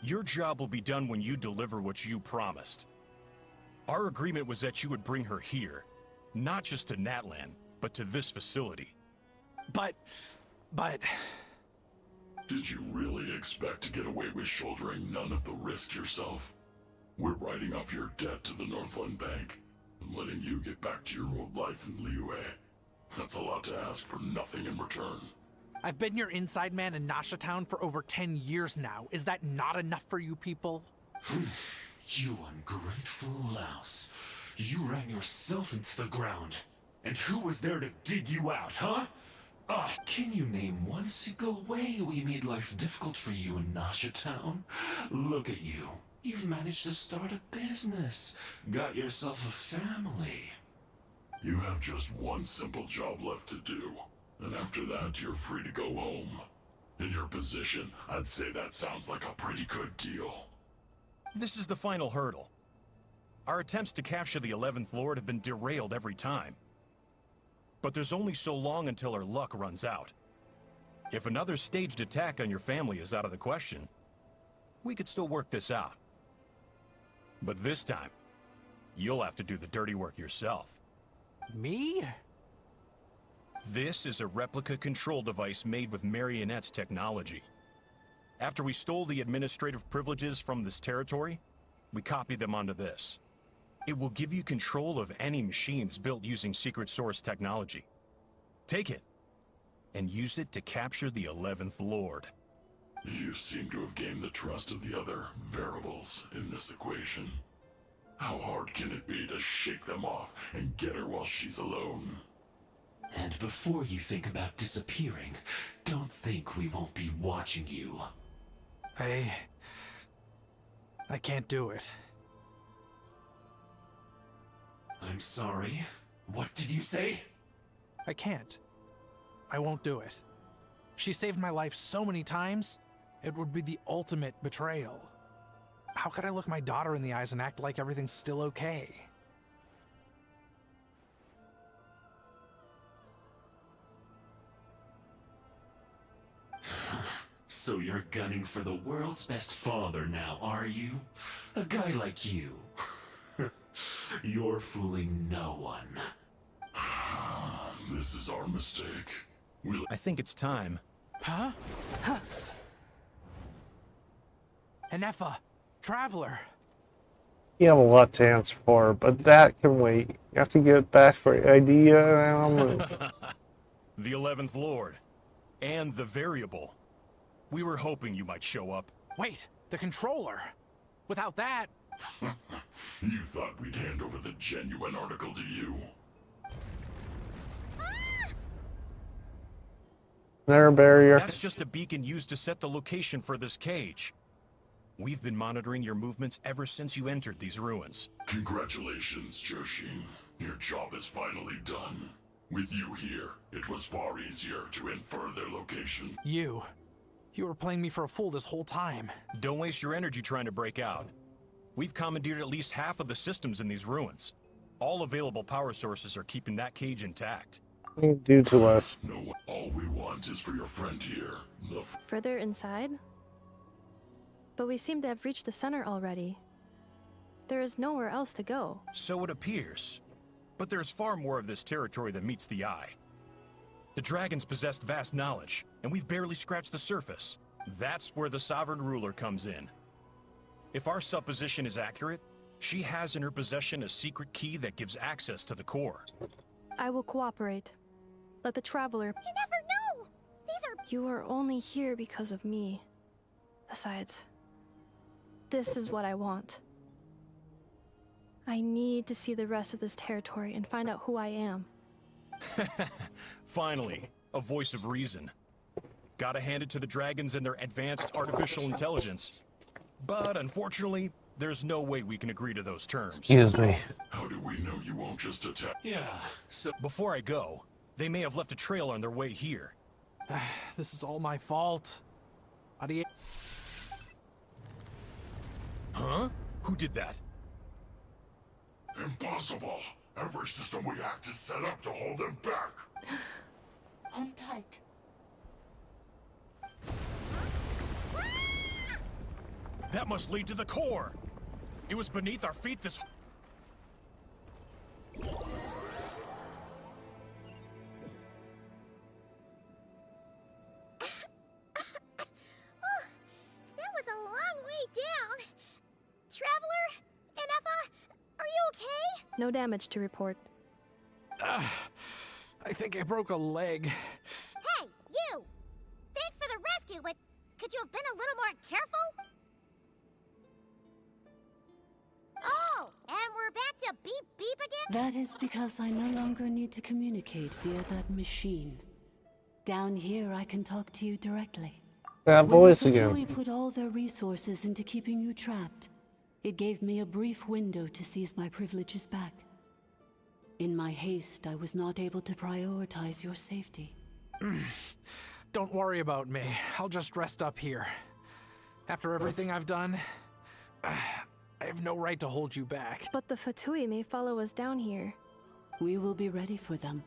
Speaker 17: Your job will be done when you deliver what you promised. Our agreement was that you would bring her here. Not just to Natlan, but to this facility.
Speaker 6: But...
Speaker 16: Did you really expect to get away with shouldering none of the risk yourself? We're writing off your debt to the Northland Bank and letting you get back to your old life in Liyue. That's a lot to ask for nothing in return.
Speaker 6: I've been your inside man in Nasha Town for over 10 years now. Is that not enough for you people?
Speaker 21: You ungrateful louse. You ran yourself into the ground. And who was there to dig you out, huh? Can you name one single way we made life difficult for you in Nasha Town? Look at you. You've managed to start a business. Got yourself a family.
Speaker 16: You have just one simple job left to do. And after that, you're free to go home. In your position, I'd say that sounds like a pretty good deal.
Speaker 17: This is the final hurdle. Our attempts to capture the 11th Lord have been derailed every time. But there's only so long until our luck runs out. If another staged attack on your family is out of the question, we could still work this out. But this time, you'll have to do the dirty work yourself.
Speaker 6: Me?
Speaker 17: This is a replica control device made with Marionette's technology. After we stole the administrative privileges from this territory, we copied them onto this. It will give you control of any machines built using secret source technology. Take it, and use it to capture the 11th Lord.
Speaker 16: You seem to have gained the trust of the other variables in this equation. How hard can it be to shake them off and get her while she's alone?
Speaker 21: And before you think about disappearing, don't think we won't be watching you.
Speaker 6: I can't do it.
Speaker 21: I'm sorry. What did you say?
Speaker 6: I can't. I won't do it. She saved my life so many times, it would be the ultimate betrayal. how could I look my daughter in the eyes and act like everything's still okay?
Speaker 21: So you're gunning for the world's best father now, are you? A guy like you. You're fooling no one.
Speaker 16: This is our mistake.
Speaker 17: I think it's time.
Speaker 6: Huh? Ineffa, Traveler.
Speaker 1: You have a lot to answer for, but that can wait. You have to get back for the idea.
Speaker 17: The 11th Lord. And the Variable. We were hoping you might show up.
Speaker 6: Wait, the controller. Without that...
Speaker 16: You thought we'd hand over the genuine article to you?
Speaker 1: There a barrier.
Speaker 17: That's just a beacon used to set the location for this cage. We've been monitoring your movements ever since you entered these ruins.
Speaker 16: Congratulations, Joshin. Your job is finally done. With you here, it was far easier to infer their location.
Speaker 6: You were playing me for a fool this whole time.
Speaker 17: Don't waste your energy trying to break out. We've commandeered at least half of the systems in these ruins. All available power sources are keeping that cage intact.
Speaker 1: What do you do to us?
Speaker 16: No, all we want is for your friend here.
Speaker 4: Further inside? But we seem to have reached the center already. There is nowhere else to go.
Speaker 17: So it appears. But there's far more of this territory than meets the eye. The dragons possessed vast knowledge, and we've barely scratched the surface. That's where the Sovereign Ruler comes in. If our supposition is accurate, she has in her possession a secret key that gives access to the core.
Speaker 4: I will cooperate. Let the Traveler...
Speaker 12: You never know! These are...
Speaker 4: You are only here because of me. Besides, this is what I want. I need to see the rest of this territory and find out who I am.
Speaker 17: Finally, a voice of reason. Gotta hand it to the dragons and their advanced artificial intelligence. But unfortunately, there's no way we can agree to those terms.
Speaker 1: Excuse me.
Speaker 16: How do we know you won't just attack?
Speaker 17: Yeah, so before I go, they may have left a trail on their way here.
Speaker 6: This is all my fault. How do you...
Speaker 17: Huh? Who did that?
Speaker 16: Impossible! Every system we hacked is set up to hold them back!
Speaker 18: Hold tight.
Speaker 17: That must lead to the core! It was beneath our feet this...
Speaker 12: That was a long way down. Traveler? Ineffa? Are you okay?
Speaker 4: No damage to report.
Speaker 6: I think I broke a leg.
Speaker 12: Hey, you! Thanks for the rescue, but could you have been a little more careful? Oh, and we're back to beep beep again?
Speaker 18: That is because I no longer need to communicate via that machine. Down here, I can talk to you directly.
Speaker 1: That voice again.
Speaker 18: We put all their resources into keeping you trapped. It gave me a brief window to seize my privileges back. In my haste, I was not able to prioritize your safety.
Speaker 6: Don't worry about me. I'll just rest up here. After everything I've done, I have no right to hold you back.
Speaker 4: But the Fatui may follow us down here.
Speaker 18: We will be ready for them.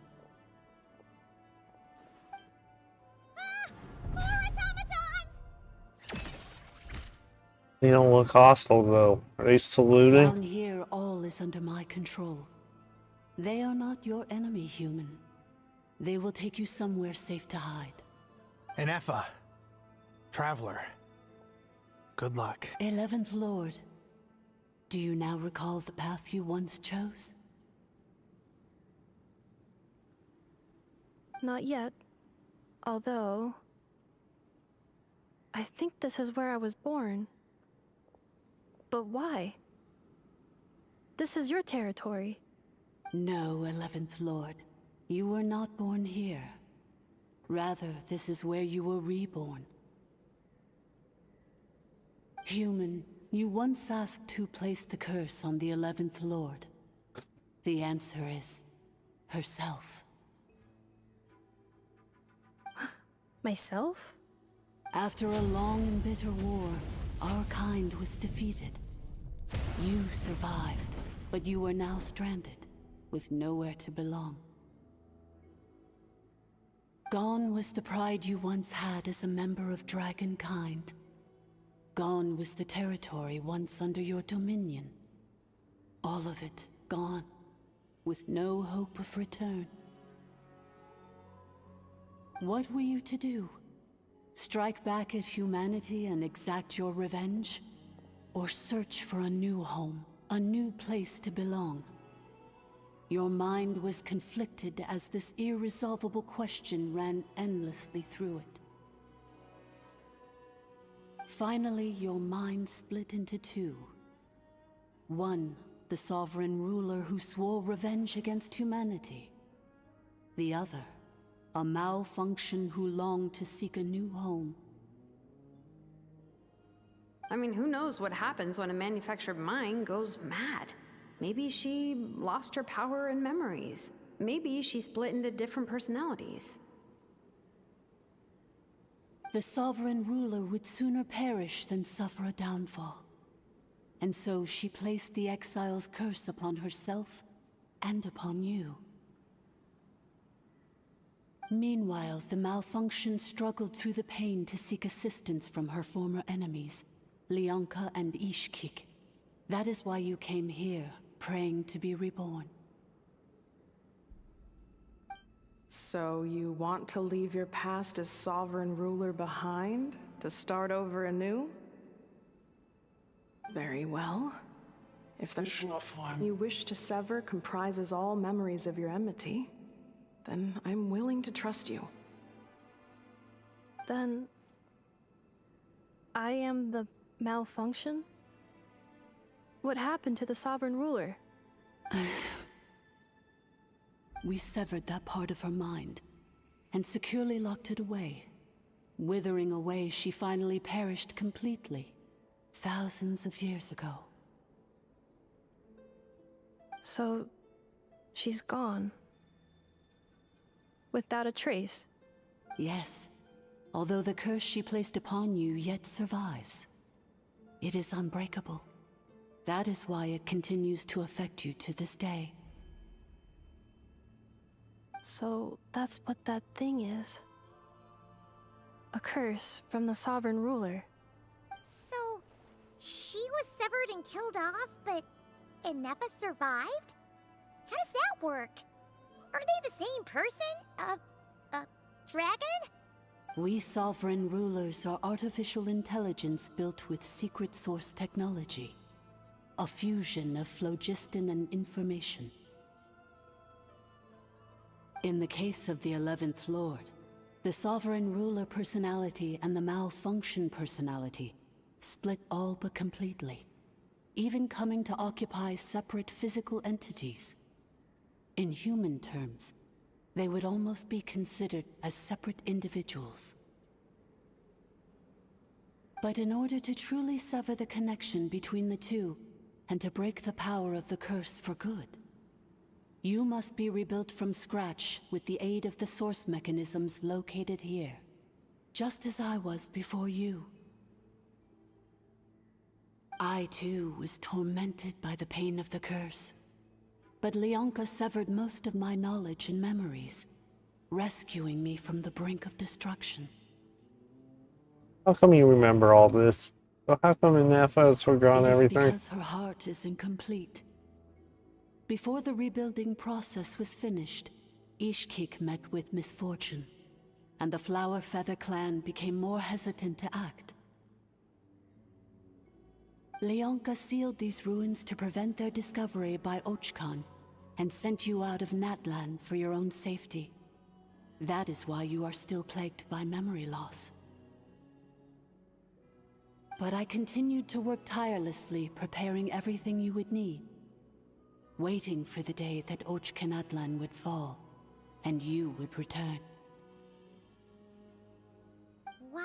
Speaker 1: They don't look hostile though. Are they saluting?
Speaker 18: Down here, all is under my control. They are not your enemy, human. They will take you somewhere safe to hide.
Speaker 6: Ineffa. Traveler. Good luck.
Speaker 18: 11th Lord. Do you now recall the path you once chose?
Speaker 4: Not yet. Although... I think this is where I was born. But why? This is your territory.
Speaker 18: No, 11th Lord. You were not born here. Rather, this is where you were reborn. Human, you once asked who placed the curse on the 11th Lord. The answer is... herself.
Speaker 4: Myself?
Speaker 18: After a long and bitter war, our kind was defeated.
Speaker 13: You survived, but you are now stranded, with nowhere to belong. Gone was the pride you once had as a member of dragonkind. Gone was the territory once under your dominion. All of it gone, with no hope of return. What were you to do? Strike back at humanity and exact your revenge? Or search for a new home, a new place to belong? Your mind was conflicted as this irresolvable question ran endlessly through it. Finally, your mind split into two. One, the sovereign ruler who swore revenge against humanity. The other, a malfunction who longed to seek a new home.
Speaker 7: I mean, who knows what happens when a manufactured mind goes mad? Maybe she lost her power and memories. Maybe she split into different personalities.
Speaker 13: The sovereign ruler would sooner perish than suffer a downfall. And so she placed the exile's curse upon herself and upon you. Meanwhile, the malfunction struggled through the pain to seek assistance from her former enemies, Leonka and Ishkik. That is why you came here, praying to be reborn.
Speaker 19: So you want to leave your past as sovereign ruler behind, to start over anew? Very well. If the form you wish to sever comprises all memories of your enmity, then I'm willing to trust you.
Speaker 4: Then... I am the malfunction? What happened to the sovereign ruler?
Speaker 13: We severed that part of her mind, and securely locked it away. Withering away, she finally perished completely, thousands of years ago.
Speaker 4: So, she's gone. Without a trace?
Speaker 13: Yes, although the curse she placed upon you yet survives. It is unbreakable. That is why it continues to affect you to this day.
Speaker 4: So, that's what that thing is. A curse from the sovereign ruler.
Speaker 12: So, she was severed and killed off, but Ineffa survived? How does that work? Are they the same person? Dragon?
Speaker 13: We sovereign rulers are artificial intelligence built with secret source technology. A fusion of phlogiston and information. In the case of the 11th Lord, the sovereign ruler personality and the malfunction personality split all but completely, even coming to occupy separate physical entities. In human terms, they would almost be considered as separate individuals. But in order to truly sever the connection between the two, and to break the power of the curse for good, you must be rebuilt from scratch with the aid of the source mechanisms located here, just as I was before you. I too was tormented by the pain of the curse, but Leonka severed most of my knowledge and memories, rescuing me from the brink of destruction.
Speaker 1: How come you remember all this? So how come Ineffa has forgotten everything?
Speaker 13: It is because her heart is incomplete. Before the rebuilding process was finished, Ishkik met with misfortune, and the Flower Feather clan became more hesitant to act. Leonka sealed these ruins to prevent their discovery by Ochkan, and sent you out of Natlan for your own safety. That is why you are still plagued by memory loss. But I continued to work tirelessly, preparing everything you would need, waiting for the day that Ochkanatlan would fall, and you would return.
Speaker 12: Wow!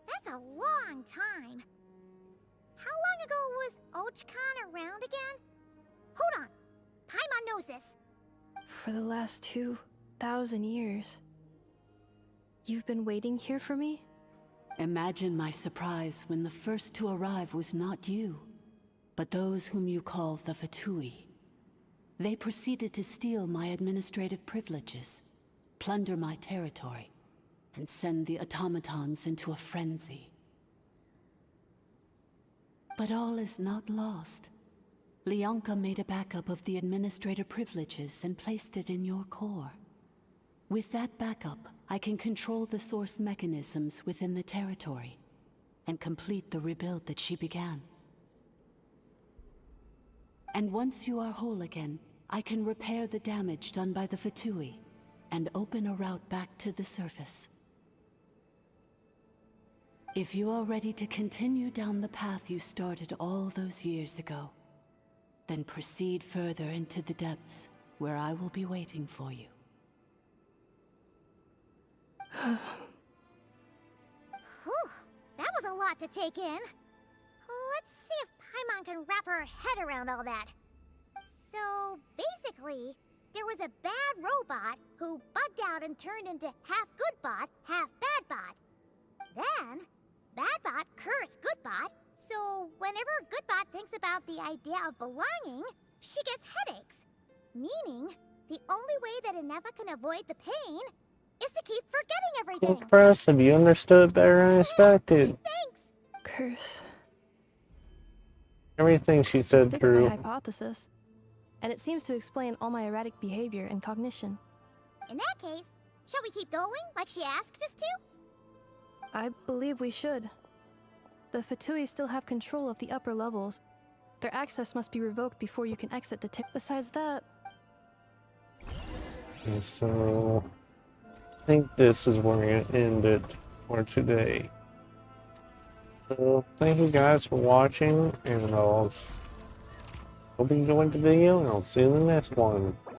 Speaker 12: That's a long time. How long ago was Ochkan around again? Hold on! Paimon knows this.
Speaker 4: For the last 2,000 years. You've been waiting here for me?
Speaker 13: Imagine my surprise when the first to arrive was not you, but those whom you call the Fatui. They proceeded to steal my administrative privileges, plunder my territory, and send the automatons into a frenzy. But all is not lost. Leonka made a backup of the administrator privileges and placed it in your core. With that backup, I can control the source mechanisms within the territory and complete the rebuild that she began. And once you are whole again, I can repair the damage done by the Fatui and open a route back to the surface. If you are ready to continue down the path you started all those years ago, then proceed further into the depths, where I will be waiting for you.
Speaker 12: Whew, that was a lot to take in. Let's see if Paimon can wrap her head around all that. So, basically, there was a bad robot who bugged out and turned into half good bot, half bad bot. Then, bad bot cursed good bot, so whenever good bot thinks about the idea of belonging, she gets headaches. Meaning, the only way that Ineffa can avoid the pain is to keep forgetting everything.
Speaker 1: Impressive, you understood better than expected.
Speaker 12: Thanks.
Speaker 19: Curse.
Speaker 1: Everything she said
Speaker 4: Fits
Speaker 1: through.
Speaker 4: my hypothesis. And it seems to explain all my erratic behavior and cognition.
Speaker 12: In that case, shall we keep going like she asked us to?
Speaker 4: I believe we should. The Fatui still have control of the upper levels. Their access must be revoked before you can exit the Besides that...
Speaker 1: And so, I think this is where we're going to end it for today. So, thank you guys for watching, and I'll hope you enjoyed the video, and I'll see you in the next one.